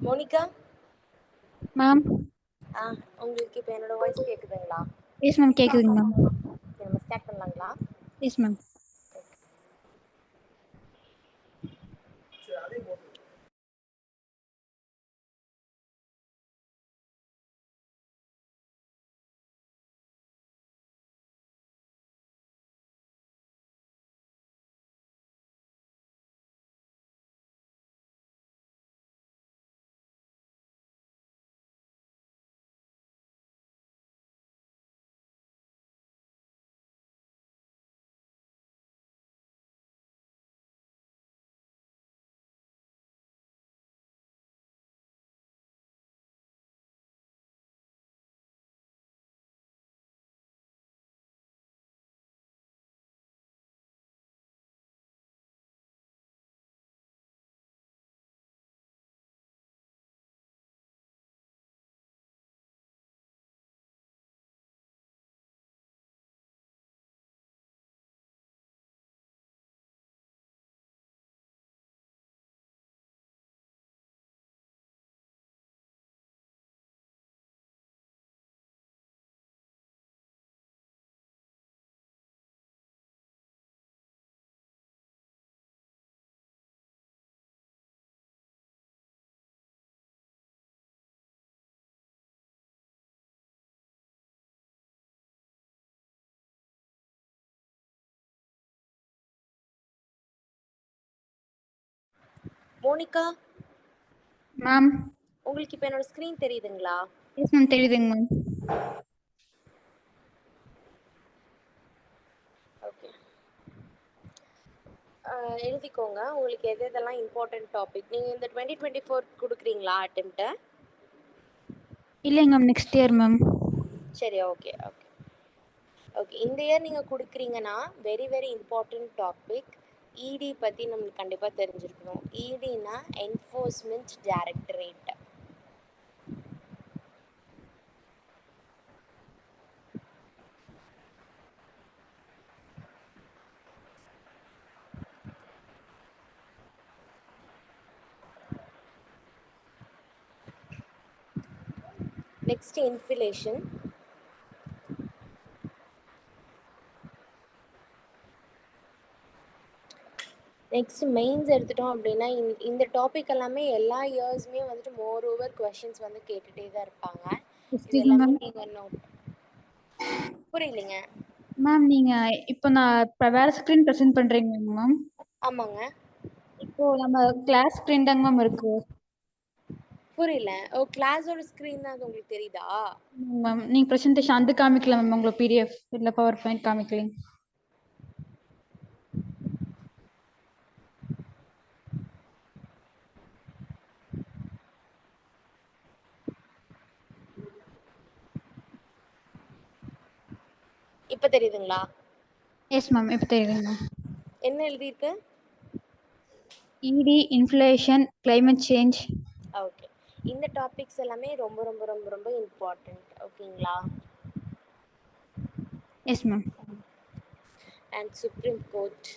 Monica, ma'am. உங்களுக்கு இப்போ என்னோட வாய்ஸ் கேக்குதுங்களா? எஸ் மேம், கேக்குதுங்க மேம். நம்ம ஸ்டார்ட் பண்ணலாங்களா? Yes ma'am. மோனிகா, மேம். உங்களுக்கு இப்போ என்னோட ஸ்க்ரீன் தெரியுதுங்களா? எஸ் மேம், தெரியுதுங்க மேம். ஓகே, எழுதிக்கோங்க. உங்களுக்கு எது எதெல்லாம் இம்பார்ட்டன்ட் டாபிக் நீங்கள் இந்த 2024 கொடுக்குறீங்களா அட்டெம்ப்ட்டு? இல்லைங்க மேம், நெக்ஸ்ட் இயர் மேம். சரி, ஓகே ஓகே ஓகே. இந்த இயர் நீங்கள் கொடுக்குறீங்கன்னா very very important topic ED பற்றி நம்மளுக்கு கண்டிப்பாக தெரிஞ்சிருக்கணும். இடினா enforcement directorate. Next inflation. Next mains எடுத்துட்டோம் அப்படின்னா இந்த டாபிக் எல்லாமே எல்லா இயர்ஸுமே வந்துட்டு மோர் ஓவர் கொஷின்ஸ் வந்து கேட்டுகிட்டே தான் இருப்பாங்க. இது எஸ்டிங்க எல்லாமே மேம். நீங்கள் நோட். புரியலைங்க மேம், நீங்க இப்போ நான் இப்போ வேற ஸ்க்ரீன் ப்ரெசென்ட் பண்றீங்க மேம். ஆமாங்க. இப்போ நம்ம கிளாஸ் ஸ்க்ரீன் தாங்க மேம் இருக்கு. புரியல. ஓ, கிளாஸோட ஸ்க்ரீன் தான் அது உங்களுக்கு தெரியுதா? மேம், நீங்க ப்ரெசென்டேஷன் அந்த காமிக்கல மேம், உங்களுக்கு பிடிஎஃப் இல்லை பவர் பாயிண்ட் காமிக்கலைங்க. இப்போ தெரியுதுங்களா? எஸ் மேம், இப்போ தெரியுதுங்க மேம். என்ன எழுதியிருக்கு? ED, inflation, climate change. Okay, இந்த டாபிக்ஸ் எல்லாமே ரொம்ப ரொம்ப ரொம்ப ரொம்ப இம்பார்ட்டண்ட். ஓகேங்களா? Yes ma'am. And Supreme Court,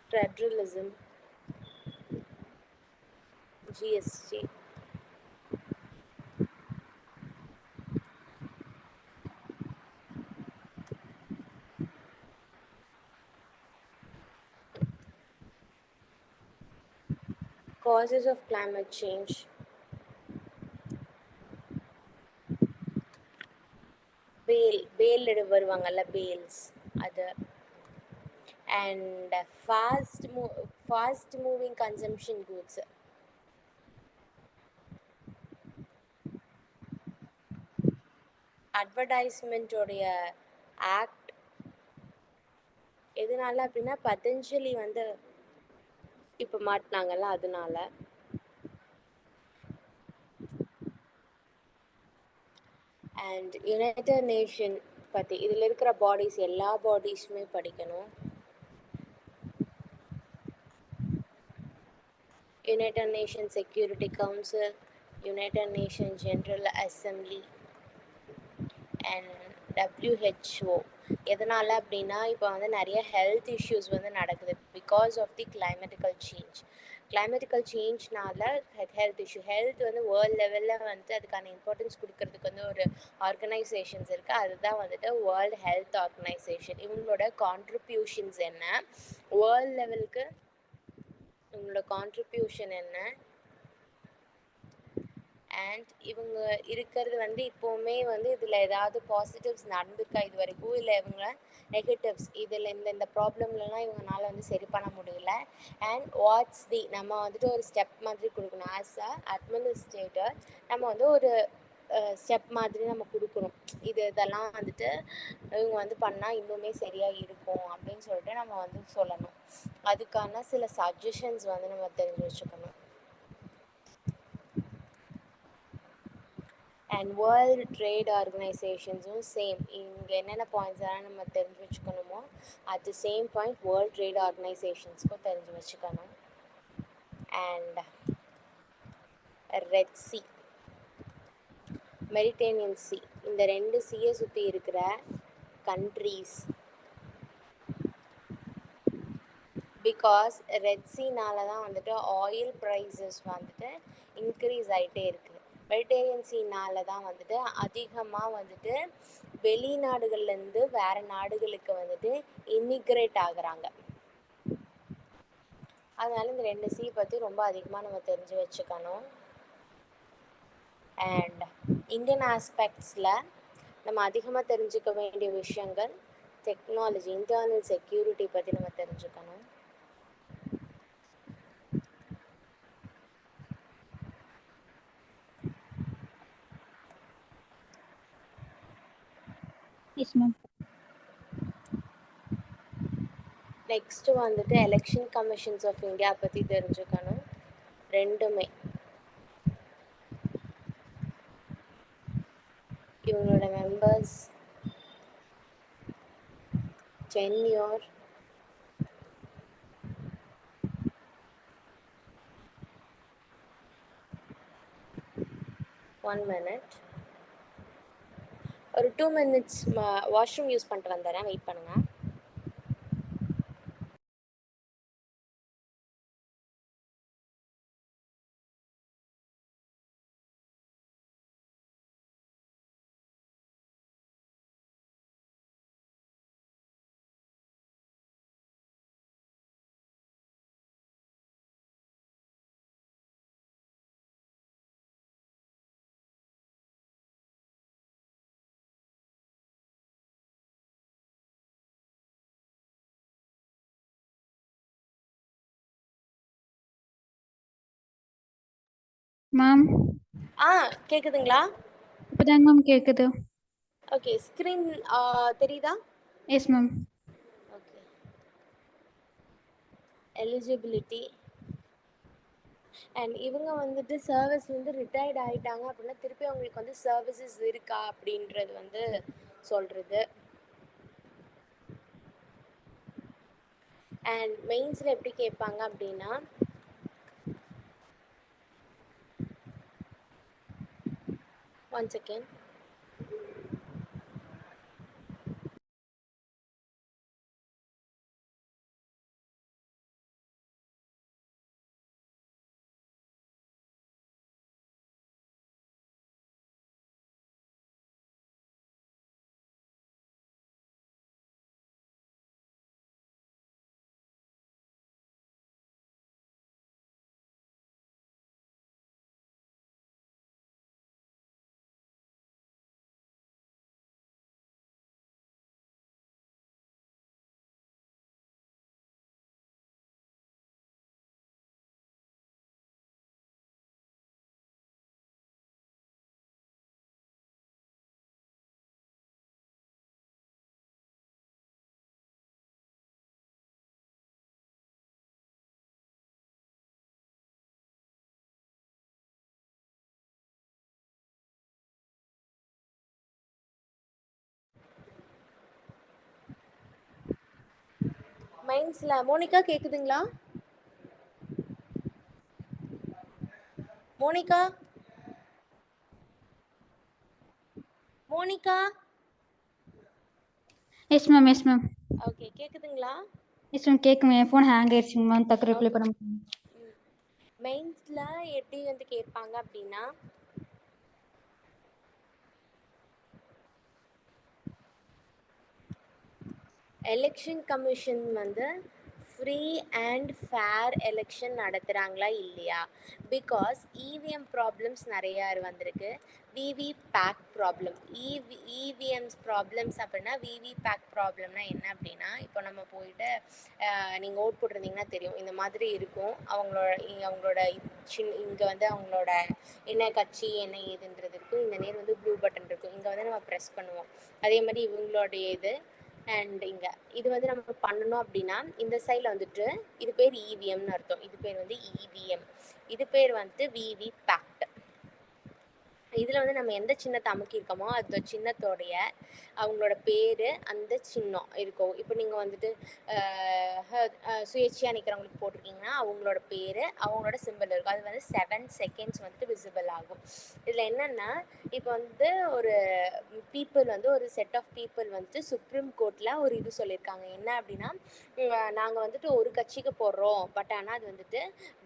federalism, GST, causes of climate change, பேல் வருவாங்கல்ல, பேல்ஸ் அது, and fast moving consumption goods. அட்வர்டைஸ்மெண்ட்டோடைய ஆக்ட் எதனால அப்படின்னா பதஞ்சலி வந்து இப்போ மாட்டினாங்கல்ல, அதனால. அண்ட் யுனைடெட் நேஷன் பற்றி, இதில் இருக்கிற பாடிஸ் எல்லா பாடிஸுமே படிக்கணும். United nation security council, United nation general assembly and WHO. எதனால் அப்படின்னா இப்போ வந்து நிறைய ஹெல்த் இஷ்யூஸ் வந்து நடக்குது. Because of the climatical change. Climatical சேஞ்ச்னால ஹெல்த் இஷ்யூ. ஹெல்த் வந்து வேர்ல்டு லெவலில் வந்துட்டு அதுக்கான இம்பார்ட்டன்ஸ் கொடுக்கறதுக்கு வந்து ஒரு ஆர்கனைசேஷன்ஸ் இருக்குது. அதுதான் வந்துட்டு வேர்ல்டு ஹெல்த் ஆர்கனைசேஷன். இவங்களோட கான்ட்ரிபியூஷன்ஸ் என்ன, வேர்ல்டு லெவலுக்கு இவங்களோட கான்ட்ரிபியூஷன் என்ன, அண்ட் இவங்க இருக்கிறது வந்து இப்போவுமே வந்து இதில் ஏதாவது பாசிட்டிவ்ஸ் நடந்திருக்கா இது வரைக்கும், இல்லை இவங்க நெகட்டிவ்ஸ் இதில் இந்த ப்ராப்ளம்லலாம் இவங்களால வந்து சரி பண்ண முடியல. அண்ட் வாட்ஸ் தி நம்ம வந்துட்டு ஒரு ஸ்டெப் மாதிரி கொடுக்கணும். ஆஸ் அ அட்மினிஸ்ட்ரேட்டர் நம்ம வந்து ஒரு ஸ்டெப் மாதிரி நம்ம கொடுக்கணும். இதெல்லாம் வந்துட்டு இவங்க வந்து பண்ணால் இன்னுமே சரியாக இருக்கும் அப்படின்னு சொல்லிட்டு நம்ம வந்து சொல்லணும். அதுக்கான சில சஜஷன்ஸ் வந்து நம்ம தெரிஞ்சு வச்சுக்கணும். அண்ட் வேர்ல்டு ட்ரேட் ஆர்கனைசேஷன்ஸும் சேம். இங்கே என்னென்ன பாயிண்ட்ஸ் எல்லாம் நம்ம தெரிஞ்சு வச்சுக்கணுமோ at the same point world trade ஆர்கனைசேஷன்ஸ்க்கும் தெரிஞ்சு வச்சுக்கணும். And Red Sea, Mediterranean Sea, இந்த 2 சீயை சுற்றி இருக்கிற கண்ட்ரீஸ், பிகாஸ் ரெட் சீனால தான் வந்துட்டு ஆயில் ப்ரைஸஸ் வந்துட்டு இன்க்ரீஸ் ஆகிட்டே இருக்குது. மெடிட்டேரியன் சீனால தான் வந்துட்டு அதிகமாக வந்துட்டு வெளிநாடுகள்லேருந்து வேறு நாடுகளுக்கு வந்துட்டு இமிக்ரேட் ஆகுறாங்க. அதனால இந்த 2 சி பற்றி ரொம்ப அதிகமாக நம்ம தெரிஞ்சு வச்சுக்கணும். அண்ட் இந்தியன் ஆஸ்பெக்ட்ஸில் நம்ம அதிகமாக தெரிஞ்சுக்க வேண்டிய விஷயங்கள் டெக்னாலஜி, இன்டர்னல் செக்யூரிட்டி பற்றி நம்ம தெரிஞ்சுக்கணும். Yes ma'am. நெக்ஸ்ட்டு வந்துட்டு எலெக்ஷன் கமிஷன்ஸ் ஆஃப் இந்தியா பற்றி தெரிஞ்சுக்கணும். ரெண்டுமே இவங்களோட மெம்பர்ஸ், டென்யூர், ஒன் மினிட், ஒரு 2 minutes வாஷ்ரூம் யூஸ் பண்ணிட்டு வந்துடுறேன், வெயிட் பண்ணுங்கள். மேம் கேட்குதுங்களா? இப்போதாங்க மேம் கேட்குது. ஓகே, ஸ்க்ரீன் தெரியுதா? S ma'am. Okay, eligibility. And இவங்க வந்துட்டு சர்வீஸ்லேருந்து ரிட்டையர்ட் ஆகிட்டாங்க அப்படின்னா திருப்பி அவங்களுக்கு வந்து சர்வீசஸ் இருக்கா அப்படின்றது வந்து சொல்கிறது. அண்ட் மெயின்ஸில் எப்படி கேட்பாங்க அப்படின்னா, ஒன் செகண்ட், மெயின்ஸில் மோனிகா கேட்குதுங்களா? Monika, Monika. Yes ma'am. Yes ma'am. Okay, கேட்குதுங்களா? எஸ் மேம் கேட்குங்க. என் ஃபோன் ஹேங் ஆயிடுச்சுங்க மேம். டக்கு ரிப்ளை ஓகே. பண்ண முடியும். மெயின்ஸ்ல எப்படி வந்து கேட்பாங்க அப்படின்னா எலெக்ஷன் கமிஷன் வந்து ஃப்ரீ அண்ட் ஃபேர் எலெக்ஷன் நடத்துகிறாங்களா இல்லையா? பிகாஸ் இவிஎம் ப்ராப்ளம்ஸ் நிறையா வந்திருக்கு. விவிபேக் ப்ராப்ளம். இவிஎம்ஸ் ப்ராப்ளம்ஸ் அப்படின்னா விவிபேக் ப்ராப்ளம்னா என்ன அப்படின்னா, இப்போ நம்ம போயிட்டு நீங்கள் ஓட் போட்டிருந்தீங்கன்னா தெரியும், இந்த மாதிரி இருக்கும். அவங்களோட இங்கே வந்து அவங்களோட என்ன கட்சி என்ன ஏதுன்றது இருக்கும். இந்த நேர் வந்து ப்ளூ பட்டன் இருக்கும், இங்கே வந்து நம்ம ப்ரெஸ் பண்ணுவோம். அதே மாதிரி இவங்களுடைய இது அண்ட் இங்கே இது வந்து நம்ம பண்ணணும் அப்படின்னா இந்த சைடில் வந்துட்டு இது பேர் இவிஎம்னு அர்த்தம். இது பேர் வந்து இவிஎம். இது பேர் வந்துட்டு விவிபேக்ட். இதில் வந்து நம்ம எந்த சின்னத்தை அமுக்கியிருக்கோமோ அந்த சின்னத்தோடைய அவங்களோட பேர் அந்த சின்னம் இருக்கும். இப்போ நீங்கள் வந்துட்டு சுயேட்சையாக நிற்கிறவங்களுக்கு போட்டிருக்கீங்கன்னா அவங்களோட பேர் அவங்களோட சிம்பிள் இருக்கும். அது வந்து 7 செகண்ட்ஸ் வந்துட்டு விசிபிள் ஆகும். இதில் என்னென்னா இப்போ வந்து ஒரு பீப்புள் வந்து ஒரு செட் ஆஃப் பீப்புள் வந்துட்டு சுப்ரீம் கோர்ட்டில் ஒரு இது சொல்லியிருக்காங்க. என்ன அப்படின்னா, நாங்கள் வந்துட்டு ஒரு கட்சிக்கு போடுறோம், பட் ஆனால் அது வந்துட்டு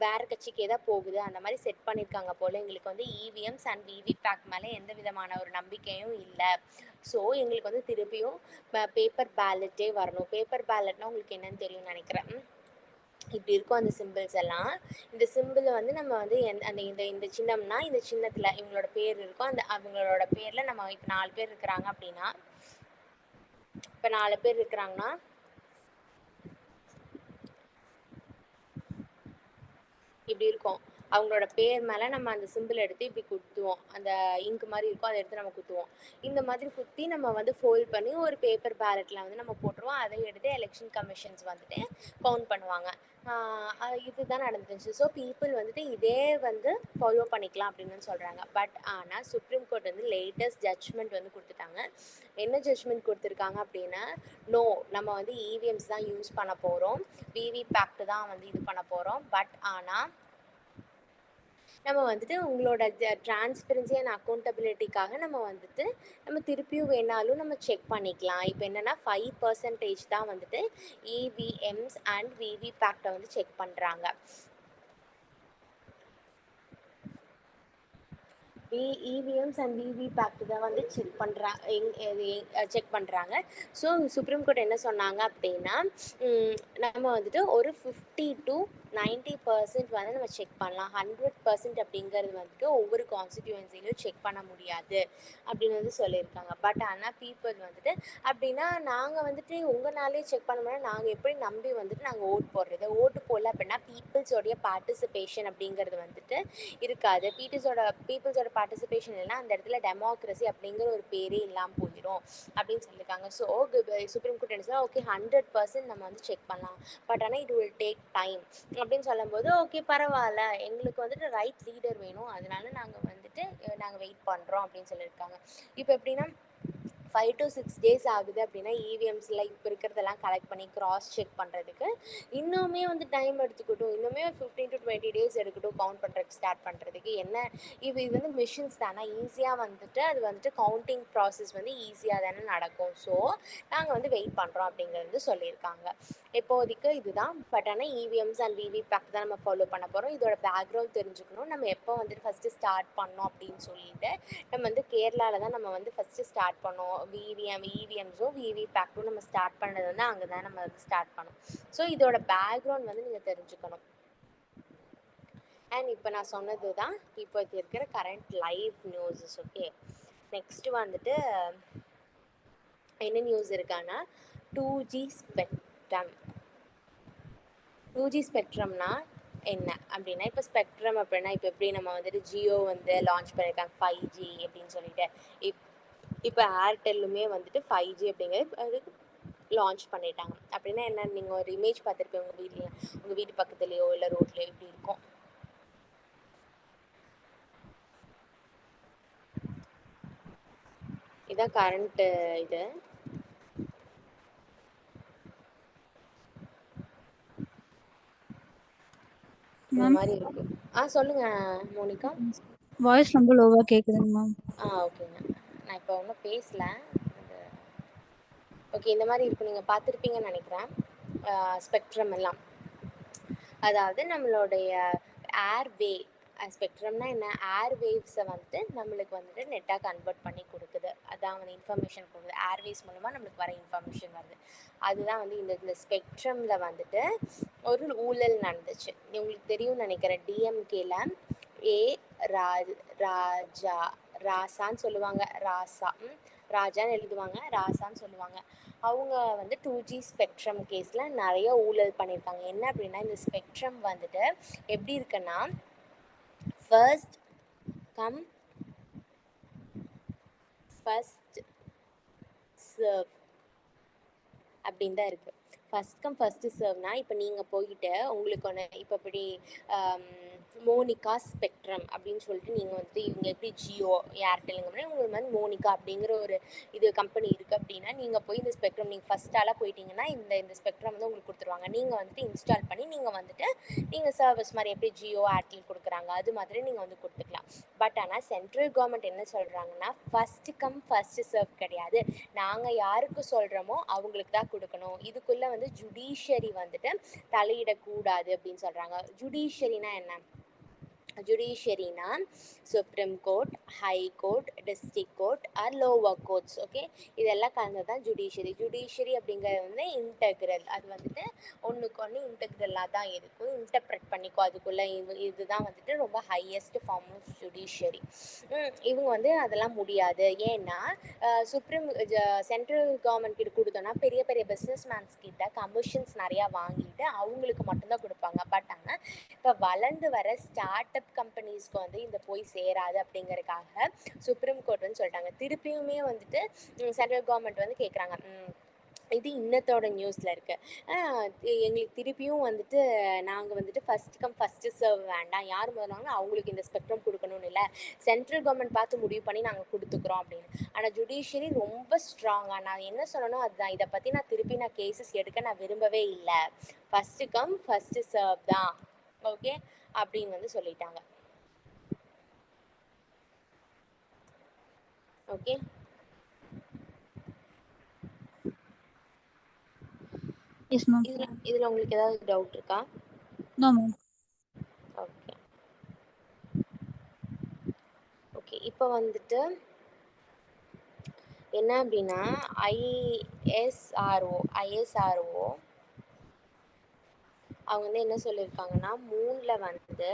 வேறு கட்சிக்கே தான் போகுது, அந்த மாதிரி செட் பண்ணியிருக்காங்க போல். எங்களுக்கு வந்து இவிஎம்ஸ் அண்ட் விவிபேக் மேலே எந்த விதமான ஒரு நம்பிக்கையும் இல்லை. ஸோ எங்களுக்கு வந்து திருப்பியும் பேப்பர் பேலட்டே வரணும். பேப்பர் பேலட்னா உங்களுக்கு என்னன்னு தெரியும்னு நினைக்கிறேன். இப்படி இருக்கும் அந்த சிம்பிள்ஸ் எல்லாம். இந்த சிம்பிளை வந்து நம்ம வந்து அந்த இந்த இந்த சின்னம்னா இந்த சின்னத்தில் இவங்களோட பேர் இருக்கும். அந்த அவங்களோட பேரில் நம்ம இப்போ 4 பேர் இருக்கிறாங்க அப்படின்னா, இப்போ 4 பேர் இருக்கிறாங்கன்னா இப்படி இருக்கும். அவங்களோட பேர் மேலே நம்ம அந்த சிம்பிள் எடுத்து இப்படி குத்துவோம். அந்த இங்க் மாதிரி இருக்கும், அதை எடுத்து நம்ம குத்துவோம். இந்த மாதிரி குத்தி நம்ம வந்து ஃபோல்ட் பண்ணி ஒரு பேப்பர் பேலட்டில் வந்து நம்ம போட்டுருவோம். அதை எடுத்து எலெக்ஷன் கமிஷன்ஸ் வந்துட்டு கவுண்ட் பண்ணுவாங்க. இதுதான் நடந்துச்சு. ஸோ பீப்புள் வந்துட்டு இதே வந்து ஃபாலோ பண்ணிக்கலாம் அப்படின்னு சொல்கிறாங்க. பட் ஆனால் சுப்ரீம் கோர்ட் வந்து லேட்டஸ்ட் ஜட்ஜ்மெண்ட் வந்து கொடுத்துட்டாங்க. என்ன ஜட்ஜ்மெண்ட் கொடுத்துருக்காங்க அப்படின்னா, நோ, நம்ம வந்து இவிஎம்ஸ் தான் யூஸ் பண்ண போகிறோம், விவிபேக்ட் தான் வந்து இது பண்ண போகிறோம். பட் ஆனால் நம்ம வந்துட்டு உங்களோட டிரான்ஸ்பரன்சி அண்ட் அக்கௌண்டபிலிட்டிக்காக நம்ம வந்துட்டு நம்ம திருப்பியும் வேணாலும் நம்ம செக் பண்ணிக்கலாம். இப்போ என்னென்னா 5% தான் வந்துட்டு இவிஎம்ஸ் அண்ட் விவிபேக்டை வந்து செக் பண்ணுறாங்க. இவிஎம்ஸ் அண்ட் விவிபேக்ட் தான் வந்து செக் பண்ணுறாங்க. ஸோ சுப்ரீம் கோர்ட் என்ன சொன்னாங்க அப்படின்னா, நம்ம வந்துட்டு ஒரு 50 to 90% வந்து நம்ம செக் பண்ணலாம். 100% அப்படிங்கிறது வந்துட்டு ஒவ்வொரு கான்ஸ்டிடியூவன்சிலையும் செக் பண்ண முடியாது அப்படின்னு வந்து சொல்லியிருக்காங்க. பட் ஆனால் பீப்புள் வந்துட்டு அப்படின்னா நாங்கள் வந்துட்டு உங்களாலே செக் பண்ண முடியாது, நாங்கள் எப்படி நம்பி வந்துட்டு நாங்கள் ஓட்டு போடுறது? ஓட்டு போடல அப்படின்னா பீப்புள்ஸோடைய பார்ட்டிசிபேஷன் அப்படிங்கிறது வந்துட்டு இருக்காது. பீப்புள்ஸோட பார்ட்டிசிபேஷன் இல்லைன்னா அந்த இடத்துல டெமோக்ரஸி அப்படிங்கிற ஒரு பேரே இல்லாமல் போயிடும் அப்படின்னு சொல்லியிருக்காங்க. ஸோ சுப்ரீம் கோர்ட் என்ன ஓகே 100% நம்ம வந்து செக் பண்ணலாம், பட் ஆனால் it will take time அப்படின்னு சொல்லும்போது ஓகே பரவாயில்ல, எங்களுக்கு வந்துட்டு ரைட் லீடர் வேணும், அதனால நாங்கள் வெயிட் பண்ணுறோம் அப்படின்னு சொல்லியிருக்காங்க. இப்போ எப்படின்னா 5 to 6 days ஆகுது அப்படின்னா இவிஎம்ஸில் இப்போ இருக்கிறதெல்லாம் கலெக்ட் பண்ணி கிராஸ் செக் பண்ணுறதுக்கு இன்னுமே வந்து டைம் எடுத்துக்கிட்டும். இன்னுமே 15 to 20 days எடுக்கட்டும் கவுண்ட் பண்ணுறதுக்கு ஸ்டார்ட் பண்ணுறதுக்கு. என்ன இது வந்து மிஷின்ஸ் தானே, ஈஸியாக வந்துட்டு அது வந்துட்டு கவுண்டிங் ப்ராசஸ் வந்து ஈஸியாக தானே நடக்கும். ஸோ நாங்கள் வந்து வெயிட் பண்ணுறோம் அப்படிங்கிறது சொல்லியிருக்காங்க. இப்போதைக்கு இதுதான். பட் ஆனால் இவிஎம்ஸ் அண்ட் விவிபேக் தான் நம்ம ஃபாலோ பண்ண போகிறோம். இதோட பேக்ரவுண்ட் தெரிஞ்சுக்கணும். நம்ம எப்போ வந்துட்டு ஃபஸ்ட்டு ஸ்டார்ட் பண்ணோம் அப்படின்னு சொல்லிட்டு நம்ம வந்து கேரளாவில் தான் நம்ம வந்து ஃபஸ்ட்டு ஸ்டார்ட் பண்ணோம். இவிஎம்ஸும் விவிபேக்கும் நம்ம ஸ்டார்ட் பண்ணது வந்து அங்கே தான் நம்ம வந்து ஸ்டார்ட் பண்ணோம். ஸோ இதோட பேக்ரவுண்ட் வந்து நீங்கள் தெரிஞ்சுக்கணும். அண்ட் இப்போ நான் சொன்னது தான் இப்போ இருக்கிற current live newses. Okay, next வந்துட்டு என்ன நியூஸ் இருக்கான்னா 2G ஸ்பெக்ட்ரம். 2G ஸ்பெக்ட்ரம்னா என்ன அப்படின்னா, இப்போ ஸ்பெக்ட்ரம் அப்படின்னா இப்போ எப்படி நம்ம வந்துட்டு ஜியோ வந்து லான்ச் பண்ணியிருக்காங்க 5G அப்படின்னு சொல்லிட்டு, இப்போ ஏர்டெல்லுமே வந்துட்டு 5G அப்படிங்கிறது அது லான்ச் பண்ணிட்டாங்க. அப்படின்னா என்ன, நீங்கள் ஒரு இமேஜ் பார்த்துருப்பீங்க உங்கள் வீட்டு பக்கத்துலேயோ இல்லை ரோட்லேயோ இப்படி இருக்கும். இதான் கரண்ட்டு இது. இந்த மாதிரி இருக்கு. சொல்லுங்க மோனிகா. வாய்ஸ் ரொம்ப லோவா கேக்குதுங்க மேம். ஓகேங்க, நான் இப்போ ஒன்றும் பேசல. ஓகே, இந்த மாதிரி இருக்கும், நீங்கள் பார்த்துருப்பீங்கன்னு நினைக்கிறேன். ஸ்பெக்ட்ரம் எல்லாம். அதாவது நம்மளுடைய ஏர்வே ஸ்பெக்ட்ரம்னா என்ன, ஏர் வேவ்ஸை வந்துட்டு நம்மளுக்கு வந்துட்டு நெட்டாக கன்வெர்ட் பண்ணி கொடுக்குது. அதான் வந்து இன்ஃபர்மேஷன் கொடுக்குது. ஏர்வேஸ் மூலமாக நம்மளுக்கு வர இன்ஃபர்மேஷன் வருது. அதுதான் வந்து இந்த ஸ்பெக்ட்ரமில் வந்துட்டு ஒரு ஊழல் நடந்துச்சு. உங்களுக்கு தெரியும்னு நினைக்கிறேன். டிஎம்கேல ஏ ராஜா ராசான்னு சொல்லுவாங்க, ராஜான்னு எழுதுவாங்க, ராசான்னு சொல்லுவாங்க. அவங்க வந்து 2G ஸ்பெக்ட்ரம் கேஸில் நிறைய ஊழல் பண்ணியிருக்காங்க. என்ன அப்படின்னா, இந்த ஸ்பெக்ட்ரம் வந்துட்டு எப்படி இருக்குன்னா, ஃபர்ஸ்ட் கம் ஃபர்ஸ்ட் சர்வ் அப்படின்னு தான் இருக்குது. ஃபர்ஸ்ட் கம் ஃபர்ஸ்ட்டு சர்வ்னா, இப்போ நீங்கள் போயிட்டு உங்களுக்கு ஒன்று இப்போ இப்படி மோனிகா ஸ்பெக்ட்ரம் அப்படின்னு சொல்லிட்டு நீங்கள் வந்துட்டு இவங்க எப்படி ஜியோ ஏர்டெல்லுங்க அப்படின்னா உங்களுக்கு வந்து மோனிகா அப்படிங்கிற ஒரு இது கம்பெனி இருக்குது அப்படின்னா, நீங்கள் போய் இந்த ஸ்பெக்ட்ரம் நீங்கள் ஃபஸ்ட்டாலாக போயிட்டீங்கன்னா இந்த ஸ்பெக்ட்ரம் வந்து உங்களுக்கு கொடுத்துருவாங்க. நீங்கள் வந்துட்டு இன்ஸ்டால் பண்ணி நீங்கள் வந்துட்டு நீங்கள் சர்வீஸ் மாதிரி எப்படி ஜியோ ஏர்டெல் கொடுக்குறாங்க அது மாதிரி நீங்கள் வந்து கொடுத்துக்கலாம். பட் ஆனால் சென்ட்ரல் கவர்மெண்ட் என்ன சொல்கிறாங்கன்னா, ஃபஸ்ட்டு கம் ஃபஸ்ட்டு சர்வ் கிடையாது, நாங்கள் யாருக்கு சொல்கிறோமோ அவங்களுக்கு தான் கொடுக்கணும். இதுக்குள்ளே வந்து ஜுடிஷியரி வந்துட்டு தலையிடக்கூடாது அப்படின்னு சொல்கிறாங்க. ஜுடிஷியரினா என்ன? ஜுடிஷியரினா Supreme Court, High Court, District Court or lower courts. Okay, இதெல்லாம் கலந்தது தான் ஜுடிஷியரி. ஜுடிஷியரி அப்படிங்கிறது வந்து இன்டெக்ரல். அது வந்துட்டு ஒன்றுக்கு ஒன்று இன்டெக்ரலாக தான் இருக்கும். இன்டர்ப்ரெட் பண்ணிக்கோ, அதுக்குள்ளே இதுதான் வந்துட்டு ரொம்ப ஹையஸ்ட் ஃபார்ம் ஆஃப் ஜுடிஷியரி. இவங்க வந்து அதெல்லாம் முடியாது. ஏன்னா சென்ட்ரல் கவர்மெண்ட் கிட்ட கொடுத்தோன்னா பெரிய பெரிய பிஸ்னஸ் மேன்ஸ் கிட்ட கமிஷன்ஸ் நிறையா வாங்கிட்டு அவங்களுக்கு மட்டும்தான் கொடுப்பாங்க. பட் ஆனால் இப்போ வளர்ந்து வர ஸ்டார்ட் அப் கம்பெனிஸ்க்கு வந்து இந்த போய் சேராது அப்படிங்கிறதுக்காக சுப்ரீம் கோர்ட் வந்து சொல்லிட்டாங்க. திருப்பியுமே வந்துட்டு சென்ட்ரல் கவர்மெண்ட் வந்து கேட்குறாங்க. இது இன்னத்தோட நியூஸில் இருக்குது. எங்களுக்கு திருப்பியும் வந்துட்டு நாங்கள் வந்துட்டு ஃபஸ்ட் கம் ஃபஸ்ட்டு சர்வ் வேண்டாம், யார் முதல்ல அவங்களுக்கு இந்த ஸ்பெக்ட்ரம் கொடுக்கணும்னு இல்லை, சென்ட்ரல் கவர்மெண்ட் பார்த்து முடிவு பண்ணி நாங்கள் கொடுத்துக்குறோம் அப்படின்னு. ஆனால் ஜுடிஷியரி ரொம்ப ஸ்ட்ராங்காக, நான் என்ன சொல்லணும் அதுதான். இதை பற்றி நான் திருப்பி கேசஸ் எடுக்க நான் விரும்பவே இல்லை. ஃபஸ்ட்டு கம் ஃபஸ்ட்டு சர்வ் தான், ஓகே அப்படின்னு வந்து சொல்லிட்டாங்க. Okay, yes ma'am. இதில் உங்களுக்கு ஏதாவது டவுட் இருக்கா? No ma'am. ஓகே ஓகே இப்போ வந்துட்டு என்ன அப்படின்னா, ஐஎஸ்ஆர்ஓ அவங்க வந்து என்ன சொல்லியிருக்காங்கன்னா, மூணில் வந்து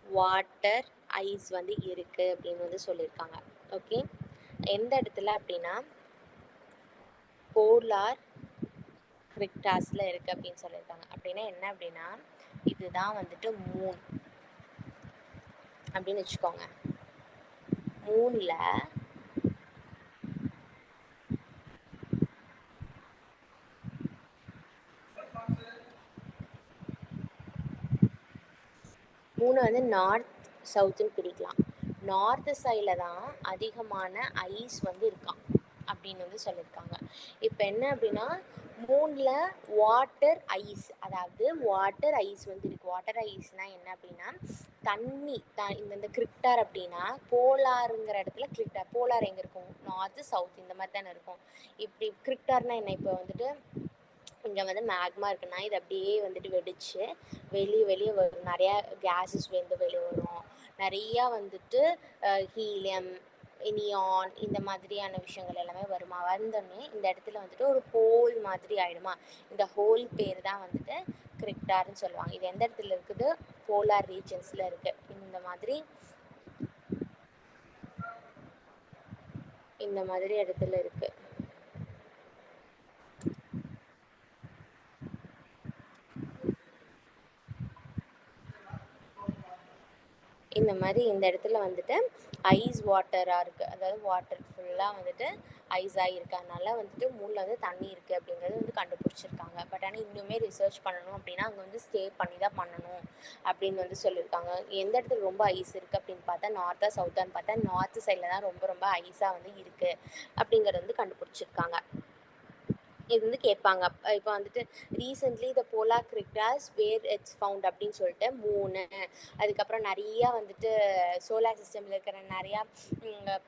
வாட்டர் ஐஸ் வந்து இருக்குது அப்படின்னு வந்து சொல்லியிருக்காங்க. ஓகே, எந்த இடத்துல அப்படின்னா போலார் கிரிக்டாஸில் இருக்குது அப்படின்னு சொல்லியிருக்காங்க. அப்படின்னா என்ன அப்படின்னா, இதுதான் வந்துட்டு மூன் அப்படின்னு வச்சுக்கோங்க. மூணில் மூணு வந்து நார்த் சவுத்துன்னு பிரிக்கலாம். நார்த்து சைடில் தான் அதிகமான ஐஸ் வந்து இருக்கான் அப்படின்னு வந்து சொல்லியிருக்காங்க. இப்போ என்ன அப்படின்னா, மூணில் வாட்டர் ஐஸ், அதாவது வாட்டர் ஐஸ் வந்து இருக்குது. வாட்டர் ஐஸ்னால் என்ன அப்படின்னா, தண்ணி இந்த கிரிக்டார் அப்படின்னா போலாருங்கிற இடத்துல கிரிக்டார். போலார் எங்கே இருக்கும்? நார்த்து சவுத் இந்த மாதிரி தானே இருக்கும். இப்படி கிரிக்டார்னால் என்ன, இப்போ வந்துட்டு இங்கே வந்து மேக்மா இருக்குன்னா இது அப்படியே வந்துட்டு வெடித்து வெளியே வரும், நிறையா கேஸஸ் வந்து வெளியே வரும், நிறையா வந்துட்டு ஹீலியம், நியான் இந்த மாதிரியான விஷயங்கள் எல்லாமே வருமா. வந்தோடனே இந்த இடத்துல வந்துட்டு ஒரு ஹோல் மாதிரி ஆகிடுமா. இந்த ஹோல் பேர் தான் வந்துட்டு கிரிக்டார்னு சொல்லுவாங்க. இது எந்த இடத்துல இருக்குது? போலார் ரீஜன்ஸில் இருக்குது. இந்த மாதிரி இடத்துல இருக்குது. இந்த மாதிரி இந்த இடத்துல வந்துட்டு ஐஸ் வாட்டராக இருக்குது, அதாவது வாட்டர் ஃபுல்லாக வந்துட்டு ஐஸாக இருக்குது. அதனால வந்துட்டு மூணில் வந்து தண்ணி இருக்குது அப்படிங்கிறது வந்து கண்டுபிடிச்சிருக்காங்க. பட் ஆனால் இன்னுமே ரிசர்ச் பண்ணணும் அப்படின்னா அங்கே வந்து ஸ்டே பண்ணி தான் பண்ணணும் அப்படின்னு வந்து சொல்லியிருக்காங்க. எந்த இடத்துல ரொம்ப ஐஸ் இருக்குது அப்படின்னு பார்த்தா நார்த்தா சவுத்தான்னு பார்த்தா நார்த்து சைடில் தான் ரொம்ப ஐஸாக வந்து இருக்குது அப்படிங்கிறது வந்து கண்டுபிடிச்சிருக்காங்க. இது வந்து கேட்பாங்க. இப்போ வந்துட்டு ரீசென்ட்லி த போலார் கிரிக்டாஸ் வேர் இட்ஸ் ஃபவுண்ட் அப்படின்னு சொல்லிட்டு 3, அதுக்கப்புறம் நிறையா வந்துட்டு சோலார் சிஸ்டமில் இருக்கிற நிறையா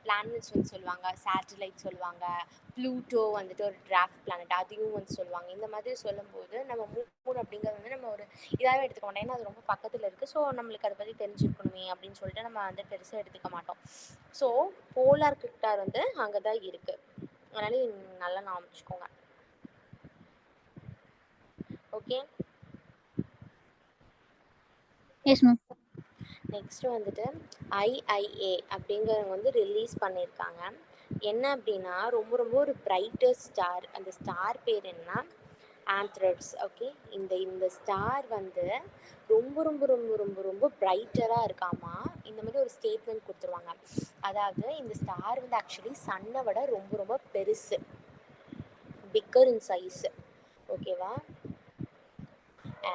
பிளானட்ஸ் வந்து சொல்லுவாங்க, சேட்டலைட் சொல்லுவாங்க, ப்ளூட்டோ வந்துட்டு ஒரு டிராஃப்ட் பிளானட் அதையும் வந்து சொல்லுவாங்க. இந்த மாதிரி சொல்லும்போது நம்ம 3 அப்படிங்கிறது வந்து நம்ம ஒரு இதாகவே எடுத்துக்க மாட்டோம், ஏன்னா அது ரொம்ப பக்கத்தில் இருக்குது. ஸோ நம்மளுக்கு அதை பற்றி தெரிஞ்சுக்கணுமே அப்படின்னு சொல்லிட்டு நம்ம வந்து பெருசாக எடுத்துக்க மாட்டோம். ஸோ போலார் கிரிக்டார் வந்து அங்கே தான் இருக்குது, அதனால நல்லா ஞாபகம் வச்சுக்கோங்க. Okay, yes ma'am. நெக்ஸ்ட் வந்துட்டு ஐஐஏ அப்படிங்கிறவங்க வந்து ரிலீஸ் பண்ணியிருக்காங்க. என்ன அப்படின்னா ரொம்ப ரொம்ப ஒரு பிரைட்டஸ்ட் ஸ்டார், அந்த ஸ்டார் பேர் என்ன, ஆந்த்ரட்ஸ். ஓகே, இந்த ஸ்டார் வந்து ரொம்ப ரொம்ப ரொம்ப ரொம்ப ரொம்ப பிரைட்டராக இருக்காமா. இந்த மாதிரி ஒரு ஸ்டேட்மெண்ட் கொடுத்துருவாங்க. அதாவது இந்த ஸ்டார் வந்து ஆக்சுவலி சன்னை விட ரொம்ப ரொம்ப பெருசு, பிக்கர் இன் சைஸ். ஓகேவா?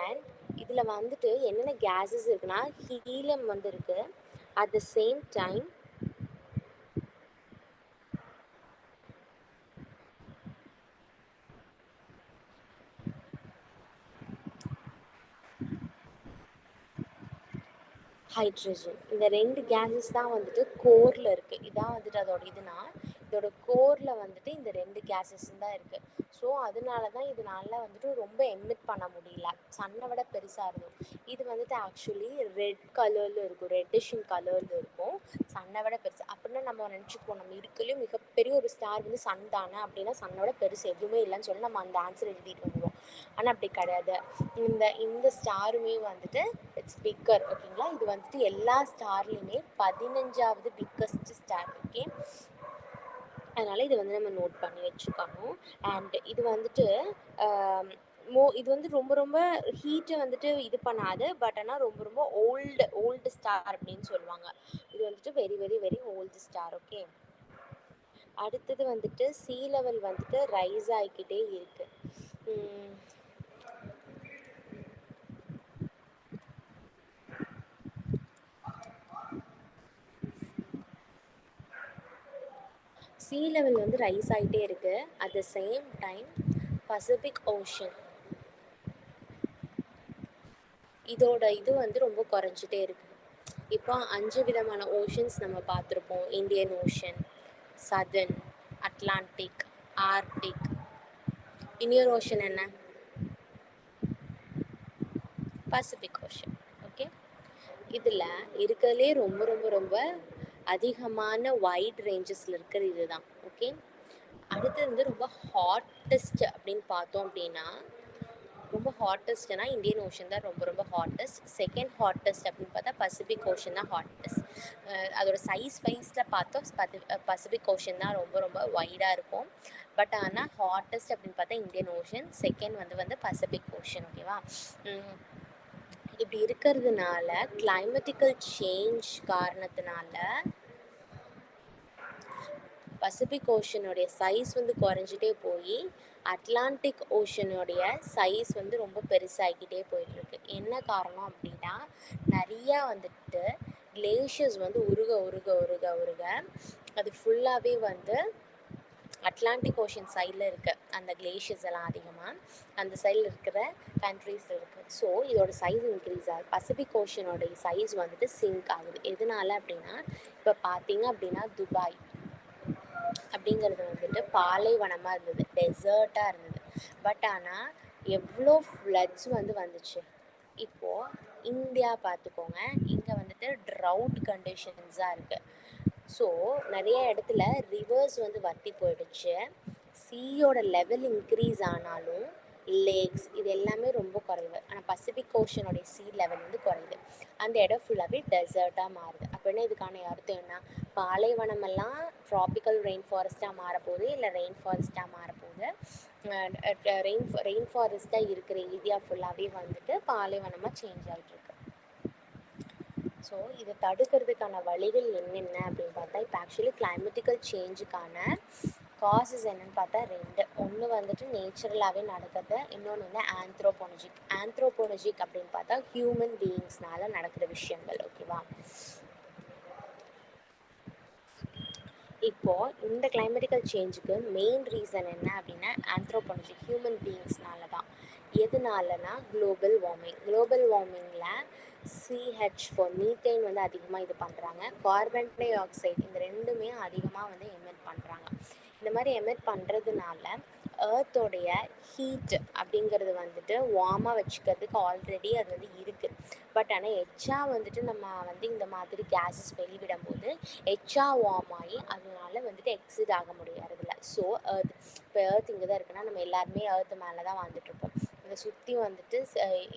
அண்ட் இதில் வந்துட்டு என்னென்ன கேஸஸ் இருக்குன்னா ஹீலியம் வந்து இருக்குது. At the same time hydrogen. இந்த 2 கேஸஸ் தான் வந்துட்டு கோரில் இருக்குது. இதான் வந்துட்டு அதோட இதுனா, இதோட கோரில் வந்துட்டு இந்த 2 கேஸஸ் தான் இருக்குது. ஸோ அதனால தான் இதனால வந்துட்டு ரொம்ப எமிட் பண்ண முடியல, சன்னை விட பெருசாக இருக்கும். இது வந்துட்டு ஆக்சுவலி ரெட் கலரில் இருக்கும், ரெட்டிஷின் கலரில் இருக்கும், சன்னை விட பெருசு. அப்படின்னா நம்ம நினச்சிப்போம் நம்ம இருக்கலையும் மிகப்பெரிய ஒரு ஸ்டார் வந்து சன் தானே, அப்படின்னா சன்னோட பெருசு எதுவுமே இல்லைன்னு சொல்லி நம்ம அந்த ஆன்சர் எழுதிட்டு வந்துடுவோம். ஆனால் அப்படி கிடையாது. இந்த ஸ்டாருமே வந்துட்டு இட்ஸ் பிக்கர். ஓகேங்களா? இது வந்துட்டு எல்லா ஸ்டார்லேயுமே 15வது பிக்கஸ்ட் ஸ்டார். ஓகே, அதனால் இது வந்து நம்ம நோட் பண்ணி வச்சுக்கணும். அண்ட் இது வந்துட்டு இது வந்து ரொம்ப ரொம்ப ஹீட்டை வந்துட்டு இது பண்ணாது, பட் ஆனால் ரொம்ப ரொம்ப ஓல்டு ஸ்டார் அப்படின்னு சொல்லுவாங்க. இது வந்துட்டு very very very old star. Okay, அடுத்தது வந்துட்டு சீ லெவல் வந்துட்டு ரைஸ் ஆகிக்கிட்டே இருக்குது. சீ லெவல் வந்து ரைஸ் ஆகிட்டே இருக்குது. At the same time Pacific ocean இதோட இது வந்து ரொம்ப குறைஞ்சிட்டே இருக்குது. இப்போ 5 விதமான ஓஷன்ஸ் நம்ம பார்த்துருப்போம். Indian ocean, southern, Atlantic, Arctic. இன்னொரு ஓஷன் என்ன? Pacific ocean. ஓகே, இதில் இருக்கிறதுலே ரொம்ப ரொம்ப ரொம்ப அதிகமான வைட் ரேஞ்சஸில் இருக்கிற இதுதான். ஓகே, அடுத்தது வந்து ரொம்ப ஹாட்டஸ்ட் அப்படின்னு பார்த்தோம் அப்படின்னா, ரொம்ப ஹாட்டஸ்ட்னா இந்தியன் ஓஷன் தான் ரொம்ப ரொம்ப ஹாட்டஸ்ட். செகண்ட் ஹாட்டஸ்ட் அப்படின்னு பார்த்தா பசிபிக் ஓஷன் தான் ஹாட்டஸ்ட். அதோட சைஸ் வைஸில் பார்த்தோம் பசிபிக் ஓஷன் தான் ரொம்ப ரொம்ப வைடாக இருக்கும். பட் ஆனால் ஹாட்டஸ்ட் அப்படின்னு பார்த்தா இந்தியன் ஓஷன், செகண்ட் வந்து பசிபிக் ஓஷன். ஓகேவா? இப்படி இருக்கிறதுனால கிளைமேட்டிக்கல் சேஞ்ச் காரணத்தினால பசிபிக் ஓஷனுடைய சைஸ் வந்து குறைஞ்சிட்டே போய் அட்லாண்டிக் ஓஷனுடைய சைஸ் வந்து ரொம்ப பெருசாகிக்கிட்டே போயிட்டுருக்கு. என்ன காரணம் அப்படின்னா, நிறையா வந்துட்டு கிளேஷியர்ஸ் வந்து உருக அது ஃபுல்லாகவே வந்து அட்லாண்டிக் ஓஷன் சைடில் இருக்குது. அந்த கிளேஷியர்ஸ் எல்லாம் அதிகமாக அந்த சைடில் இருக்கிற கண்ட்ரீஸ் இருக்குது. ஸோ இதோட சைஸ் இன்க்ரீஸ் ஆகுது. பசிபிக் ஓஷனோடைய சைஸ் வந்துட்டு சிங்க் ஆகுது. எதனால அப்படின்னா, இப்போ பார்த்தீங்க அப்படின்னா துபாய் அப்படிங்கிறது வந்துட்டு பாலைவனமாக இருந்தது, டெசர்ட்டாக இருந்தது. பட் ஆனால் எவ்வளோ ஃப்ளட்ஸ் வந்துச்சு. இப்போது இந்தியா பார்த்துக்கோங்க, இங்கே வந்துட்டு ட்ரவுட் கண்டிஷன்ஸாக இருக்குது. ஸோ நிறைய இடத்துல ரிவர்ஸ் வந்து வற்றி போயிடுச்சு. சீயோட லெவல் இன்க்ரீஸ் ஆனாலும் லேக்ஸ் இது எல்லாமே ரொம்ப குறைவு. ஆனால் பசிபிக் ஓஷனுடைய சீ லெவல் வந்து குறையுது. அந்த இடம் ஃபுல்லாகவே டெசர்ட்டாக மாறுது. அப்படின்னா இதுக்கான அர்த்தம் என்ன? பாலைவனமெல்லாம் ட்ராபிக்கல் ரெயின் ஃபாரஸ்ட்டாக மாறப்போகுது, இல்லை ரெயின் ஃபாரஸ்ட்டாக மாறப்போகுது. ரெயின் ஃபாரஸ்ட்டாக இருக்கிற ஏரியா ஃபுல்லாகவே வந்துட்டு பாலைவனமாக சேஞ்ச் ஆகிட்டுருக்கு. ஸோ இதை தடுக்கிறதுக்கான வழிகள் என்னென்ன அப்படின்னு பார்த்தா, இப்போ ஆக்சுவலி கிளைமேட்டிக்கல் சேஞ்சுக்கான காசஸ் என்னென்னு பார்த்தா 2. ஒன்று வந்துட்டு நேச்சுரலாகவே நடக்கிறது, இன்னொன்று வந்து ஆந்த்ரோபோனஜிக் அப்படின்னு பார்த்தா ஹியூமன் பீயிங்ஸ்னால நடக்கிற விஷயங்கள். ஓகேவா? இப்போ இந்த கிளைமேட்டிக்கல் சேஞ்சுக்கு மெயின் ரீசன் என்ன அப்படின்னா ஆந்த்ரோபாலஜி, ஹியூமன் பீயிங்ஸ்னால தான். எதுனாலனா குளோபல் வார்மிங்கில் CH4 மீத்தேன் வந்து அதிகமாக இது பண்ணுறாங்க, கார்பன் டை ஆக்சைடு இந்த ரெண்டுமே அதிகமாக வந்து எமிட் பண்ணுறாங்க. இந்த மாதிரி எமிட் பண்ணுறதுனால ஏர்த்தோடைய ஹீட் அப்படிங்கிறது வந்துட்டு வார்மாக வச்சுக்கிறதுக்கு ஆல்ரெடி அது வந்து இருக்குது. பட் ஆனால் எச்சா வந்துட்டு நம்ம வந்து இந்த மாதிரி கேஸஸ் வெளிவிடும் போது எச்சா வார்ம் ஆகி அதனால வந்துட்டு எக்ஸிட் ஆக முடியறதில்ல. ஸோ இப்போ ஏர்த் இங்கே தான் இருக்குன்னா நம்ம எல்லாருமே ஏர்த்து மேலே தான் வாழ்ந்துட்டுருப்போம். இதை சுற்றி வந்துட்டு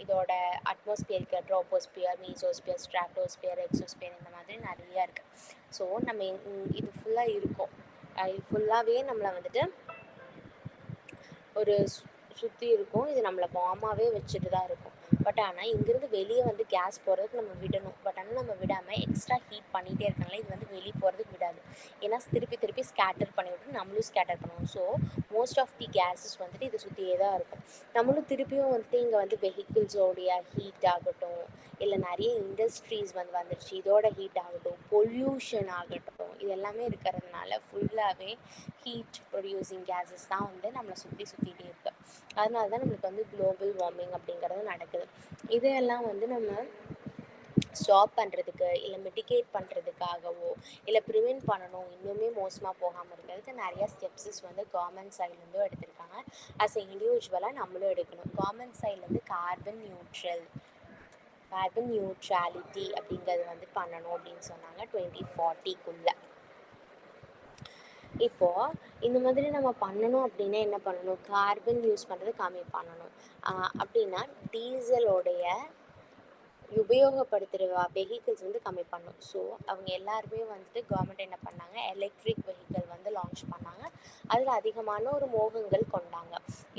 இதோட அட்மாஸ்பியருக்கு ட்ரோபோஸ்பியர், மீசோஸ்பியர், ஸ்ட்ராட்டோஸ்பியர், எக்ஸோஸ்பியர் இந்த மாதிரி நிறையா இருக்குது. ஸோ நம்ம இது ஃபுல்லாக இருக்கும். இது ஃபுல்லாகவே நம்மளை வந்துட்டு ஒரு சுற்றி இருக்கும். இது நம்மளை வார்மாகவே வச்சுட்டு தான் இருக்கும். பட் ஆனால் இங்கேருந்து வெளியே வந்து கேஸ் போகிறதுக்கு நம்ம விடணும். பட் ஆனால் நம்ம விடாமல் எக்ஸ்ட்ரா ஹீட் பண்ணிகிட்டே இருக்கனால இது வந்து வெளியே போகிறதுக்கு விடாது. ஏன்னா திருப்பி ஸ்கேட்டர் பண்ணி விட்டு நம்மளும் ஸ்கேட்டர் பண்ணுவோம். So most of the cases வந்துட்டு இது சுற்றியே தான் இருக்கும். நம்மளும் திருப்பியும் வந்துட்டு இங்கே வந்து வெஹிக்கிள்ஸோடைய ஹீட் ஆகட்டும், இல்லை நிறைய இண்டஸ்ட்ரீஸ் வந்துடுச்சு, இதோட ஹீட் ஆகட்டும், பொல்யூஷன் ஆகட்டும், இது எல்லாமே இருக்கிறதுனால ஃபுல்லாகவே ஹீட் ப்ரொடியூசிங் கேஸஸ் தான் வந்து நம்மளை சுற்றிட்டே இருக்குது. அதனால தான் நம்மளுக்கு வந்து குளோபல் வார்மிங் அப்படிங்கிறது நடக்குது. இதையெல்லாம் வந்து நம்ம ஸ்டாப் பண்ணுறதுக்கு, இல்லை மிட்டிகேட் பண்ணுறதுக்காகவோ, இல்லை ப்ரிவென்ட் பண்ணணும், இன்னுமே மோசமாக போகாமல் இருக்கிறதுக்கு நிறையா ஸ்டெப்ஸஸ் வந்து கவர்மெண்ட் சைட்லேருந்தும் எடுத்திருக்காங்க. ஆஸ் எ இண்டிவிஜுவலாக நம்மளும் எடுக்கணும். கவர்மெண்ட் சைட்லேருந்து கார்பன் நியூட்ராலிட்டி அப்படிங்கிறது வந்து பண்ணணும் அப்படின்னு சொன்னாங்க 2040க்குள்ளே. இப்போது இந்த மாதிரி நம்ம பண்ணணும் அப்படின்னா என்ன பண்ணணும்? கார்பன் யூஸ் பண்ணுறது கம்மி பண்ணணும். அப்படின்னா டீசலோடைய உபயோகப்படுத்துகிற வெஹிக்கிள்ஸ் வந்து கம்மி பண்ணணும். ஸோ அவங்க எல்லாருமே வந்துட்டு கவர்மெண்ட் என்ன பண்ணாங்க, எலக்ட்ரிக் வெஹிக்கிள் வந்து லான்ச் பண்ணாங்க. அதில் அதிகமான ஒரு மோகங்கள் கொண்டாங்க.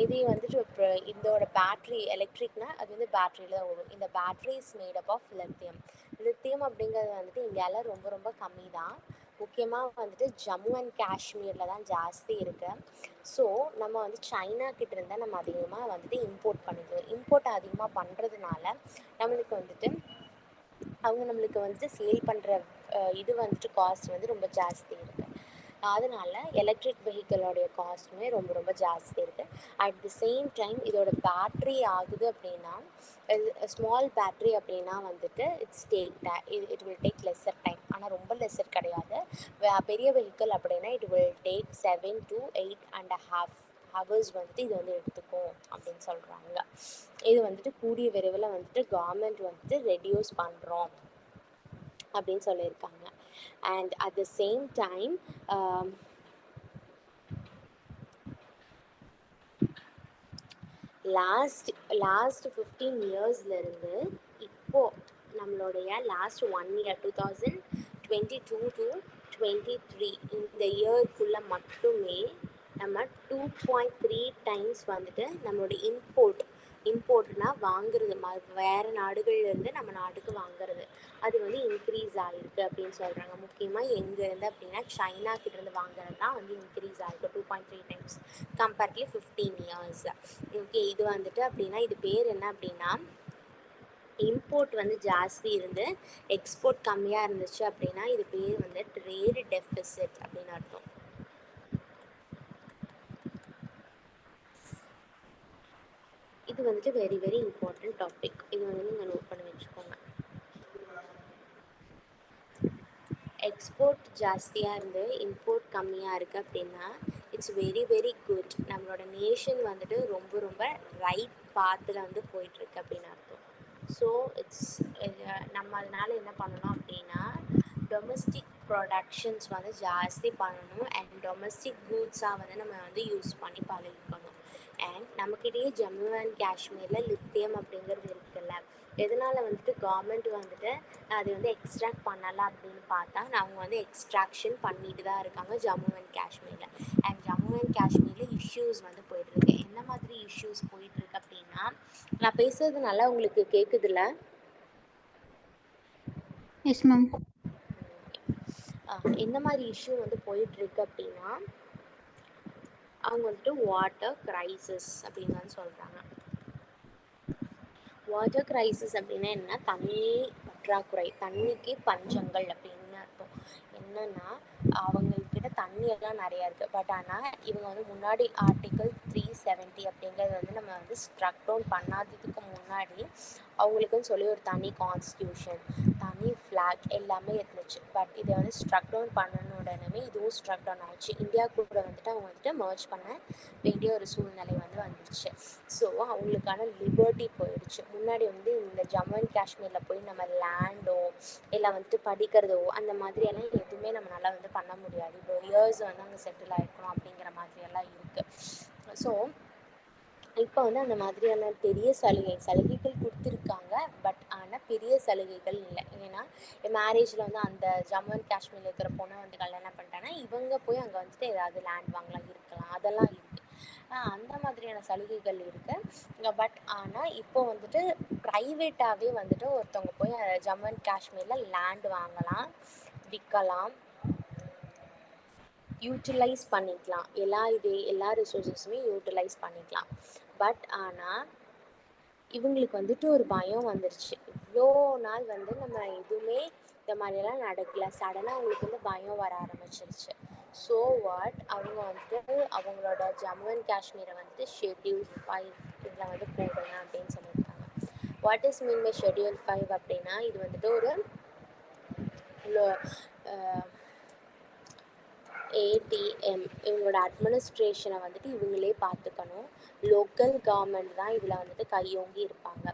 இது வந்துட்டு இப்போ இதோட பேட்ரி எலக்ட்ரிக்னா அது வந்து பேட்ரியில் தான் ஓடும். இந்த battery is made up of lithium அப்படிங்கிறது வந்துட்டு இந்தியாவில் ரொம்ப ரொம்ப கம்மி தான். முக்கியமாக வந்துட்டு ஜம்மு அண்ட் காஷ்மீரில் தான் ஜாஸ்தி இருக்குது. ஸோ நம்ம வந்து சைனாக்கிட்ட இருந்தால் நம்ம அதிகமாக வந்துட்டு இம்போர்ட் அதிகமாக பண்ணுறதுனால நம்மளுக்கு வந்துட்டு அவங்க நம்மளுக்கு வந்துட்டு சேல் பண்ணுற இது வந்துட்டு காஸ்ட் வந்து ரொம்ப ஜாஸ்தி இருக்குது. அதனால எலக்ட்ரிக் வெஹிக்கிளோடைய காஸ்ட்டுமே ரொம்ப ரொம்ப ஜாஸ்தி இருக்குது. அட் தி சேம் டைம் இதோட பேட்ரி ஆகுது அப்படின்னா, ஸ்மால் பேட்ரி அப்படின்னா வந்துட்டு it will take lesser time. ஆனால் ரொம்ப லெஸ்ஸர் கிடையாது. பெரிய வெஹிக்கிள் அப்படின்னா it will take 7 to 8.5 hours வந்துட்டு இது வந்து எடுத்துக்கும் அப்படின்னு சொல்கிறாங்க. இது வந்துட்டு கூடிய விரைவில் வந்துட்டு கவர்மெண்ட் வந்துட்டு ரெடியூஸ் பண்ணுறோம் அப்படின்னு சொல்லியிருக்காங்க. And at the same time last 15 இயர்ஸ்லேருந்து இப்போது நம்மளுடைய லாஸ்ட் 1 year 2022 to 23 இந்த இயர்க்குள்ளே மட்டுமே நம்ம 2.3 times வந்துட்டு நம்மளோட இம்போர்ட்னா வாங்குறது, வேறு நாடுகள்லேருந்து நம்ம நாட்டுக்கு வாங்குறது, அது வந்து இன்க்ரீஸ் ஆகிருக்கு அப்படின்னு சொல்கிறாங்க. முக்கியமாக எங்கேருந்து அப்படின்னா சைனாக்கிட்டேருந்து வாங்குறது தான் வந்து இன்க்ரீஸ் ஆகிருக்கு 2.3 times கம்பேர்ட்லி 15 years. ஓகே, இது வந்துட்டு அப்படின்னா இது பேர் என்ன அப்படின்னா இம்போர்ட் வந்து ஜாஸ்தி இருந்து எக்ஸ்போர்ட் கம்மியாக இருந்துச்சு அப்படின்னா இது பேர் வந்து ட்ரேட் டெஃபிசிட் அப்படின்னு அர்த்தம். இது வந்துட்டு வெரி வெரி இம்பார்ட்டன்ட் டாபிக். இது வந்து நீங்கள் நோட் பண்ணி வச்சுக்கோங்க. எக்ஸ்போர்ட் ஜாஸ்தியாக இருந்து இம்போர்ட் கம்மியாக இருக்குது அப்படின்னா இட்ஸ் வெரி வெரி குட். நம்மளோட நேஷன் வந்துட்டு ரொம்ப ரொம்ப ரைட் பாத்தில் வந்து போயிட்டுருக்கு அப்படின்னு அர்த்தம். ஸோ நம்ம அதனால் என்ன பண்ணணும் அப்படின்னா டொமஸ்டிக் ப்ரொடக்ஷன்ஸ் வந்து ஜாஸ்தி பண்ணணும். அண்ட் டொமஸ்டிக் கூட்ஸாக வந்து நம்ம வந்து யூஸ் பண்ணி பழகிக்கணும். அண்ட் நம்மக்கிட்டேயே ஜம்மு அண்ட் காஷ்மீரில் லித்தியம் அப்படிங்கிறது இருக்குல்ல, எதனால் வந்துட்டு கவர்மெண்ட் வந்துட்டு அது வந்து எக்ஸ்ட்ராக்ட் பண்ணலாம் அப்படின்னு பார்த்தா அவங்க வந்து எக்ஸ்ட்ராக்ஷன் பண்ணிட்டு தான் இருக்காங்க ஜம்மு அண்ட் காஷ்மீரில். அண்ட் ஜம்மு அண்ட் காஷ்மீரில் இஷ்யூஸ் வந்து போயிட்டுருக்கு. என்ன மாதிரி இஷ்யூஸ் போயிட்டுருக்கு அப்படின்னா, நான் பேசுறது நல்லா உங்களுக்கு கேட்குதுல்ல? Yes ma'am. என்ன மாதிரி இஷ்யூ வந்து போயிட்டுருக்கு அப்படின்னா அவங்க வந்துட்டு வாட்டர் கிரைசிஸ் அப்படின்னு தான் சொல்கிறாங்க. வாட்டர் கிரைசிஸ் அப்படின்னா என்ன? தண்ணி பற்றாக்குறை, தண்ணிக்கு பஞ்சங்கள் அப்படின்னு அர்த்தம். என்னன்னா அவங்கக்கிட்ட வந்துட்டு தண்ணியெல்லாம் நிறையா இருக்குது. பட் ஆனால் இவங்க வந்து முன்னாடி ஆர்டிக்கல் 370 அப்படிங்கிறது வந்து நம்ம வந்து ஸ்ட்ரக் டவுன் பண்ணாததுக்கு முன்னாடி அவங்களுக்குன்னு சொல்லி ஒரு தனி கான்ஸ்டியூஷன், தனி ஃப்ளாக் எல்லாமே இருந்துச்சு. பட் இதை வந்து ஸ்ட்ரக் டவுன் பண்ணன உடனே இதுவும் ஸ்ட்ரக் டவுன் ஆயிடுச்சு. இந்தியா கூட வந்துட்டு அவங்க வந்துட்டு மர்ஜ் பண்ண வேண்டிய ஒரு சூழ்நிலை வந்து வந்துடுச்சு. ஸோ அவங்களுக்கான லிபர்ட்டி போயிடுச்சு. முன்னாடி வந்து இந்த ஜம்மு அண்ட் காஷ்மீரில் போய் நம்ம லேண்டோ இல்லை வந்துட்டு படிக்கிறதோ அந்த மாதிரியெல்லாம் எதுவுமே நம்மளால் வந்து பண்ண முடியாது. இப்போ இயர்ஸ் வந்து அங்கே செட்டில் ஆகிருக்கணும் அப்படிங்கிற மாதிரியெல்லாம் இருக்குது. ஸோ இப்போ வந்து அந்த மாதிரியான பெரிய சலுகைகள் கொடுத்துருக்காங்க. பட் ஆனால் பெரிய சலுகைகள் இல்லை. ஏன்னா மேரேஜில் வந்து அந்த ஜம்மு அண்ட் காஷ்மீரில் இருக்கிற பொண்ணை வந்து கல்யாணம் பண்ணிட்டாங்கன்னா இவங்க போய் அங்கே வந்துட்டு ஏதாவது லேண்ட் வாங்கலாம், இருக்கலாம், அதெல்லாம் இருக்குது. அந்த மாதிரியான சலுகைகள் இருக்குது. பட் ஆனால் இப்போ வந்துட்டு ப்ரைவேட்டாகவே வந்துட்டு ஒருத்தவங்க போய் ஜம்மு அண்ட் காஷ்மீரில் லேண்ட் வாங்கலாம், விற்கலாம், யூட்டிலைஸ் பண்ணிக்கலாம். எல்லா ரிசோர்ஸஸுமே யூட்டிலைஸ் பண்ணிக்கலாம். பட் ஆனால் இவங்களுக்கு வந்துட்டு ஒரு பயம் வந்துருச்சு. இவ்வளோ நாள் வந்து நம்ம எதுவுமே இந்த மாதிரியெல்லாம் நடக்கலை. சடனாக அவங்களுக்கு வந்து பயம் வர ஆரம்பிச்சிருச்சு. ஸோ வாட், அவங்க வந்துட்டு அவங்களோட ஜம்மு அண்ட் காஷ்மீரை வந்துட்டு ஷெட்யூல் 5 இதில் வந்து போடுங்க அப்படின்னு சொல்லியிருக்காங்க. What is mean by schedule 5 அப்படின்னா, இது வந்துட்டு ஒரு ஏடிஎம், இவங்களோட அட்மினிஸ்ட்ரேஷனை வந்துட்டு இவங்களே பார்த்துக்கணும். லோக்கல் கவர்மெண்ட் தான் இதில் வந்துட்டு கையோங்கி இருப்பாங்க.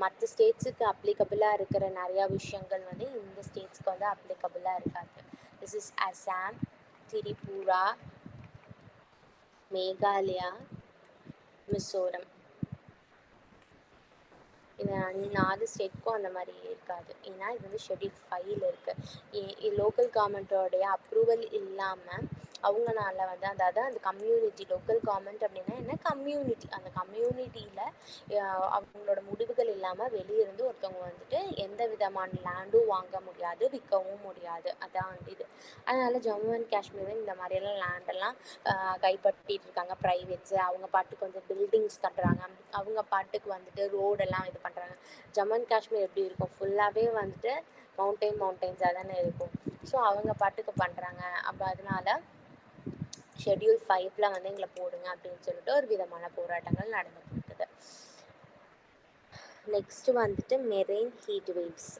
மற்ற ஸ்டேட்ஸுக்கு அப்ளிகபிளாக இருக்கிற நிறையா விஷயங்கள் வந்து இந்த ஸ்டேட்ஸ்க்கு வந்து அப்ளிகபிளாக இருக்காது. This is Assam, Tripura, Meghalaya, Mizoram. இந்த 4 ஸ்டேட்க்கும் அந்த மாதிரி இருக்காது. ஏன்னா இது வந்து ஷெட்யூல் 5 இருக்குது. லோக்கல் கவர்மெண்ட்டோடைய அப்ரூவல் இல்லாமல் அவங்களால வந்து அதாவது அந்த கம்யூனிட்டி, லோக்கல் கவர்மெண்ட் அப்படின்னா என்ன, கம்யூனிட்டி, அந்த கம்யூனிட்டியில் அவங்களோட முடிவுகள் இல்லாமல் வெளியிருந்து ஒருத்தவங்க வந்துட்டு எந்த விதமான லேண்டும் வாங்க முடியாது, விற்கவும் முடியாது. அதான் வந்து இது. அதனால் ஜம்மு அண்ட் காஷ்மீர் இந்த மாதிரியெல்லாம் லேண்டெல்லாம் கைப்பற்றிட்டு இருக்காங்க ப்ரைவேட்ஸு. அவங்க பாட்டுக்கு வந்து பில்டிங்ஸ் கட்டுறாங்க, அவங்க பாட்டுக்கு வந்துட்டு ரோடெல்லாம் இது பண்ணுறாங்க. ஜம்மு அண்ட் காஷ்மீர் எப்படி இருக்கும், ஃபுல்லாகவே வந்துட்டு மவுண்டெயின்ஸாக தானே இருக்கும். ஸோ அவங்க பாட்டுக்கு பண்ணுறாங்க. அப்போ அதனால ஷெட்யூல் 5 வந்து எங்களை போடுங்க அப்படின்னு சொல்லிட்டு ஒரு விதமான போராட்டங்கள் நடந்துட்டு இருக்குது. நெக்ஸ்ட் வந்துட்டு marine heat waves.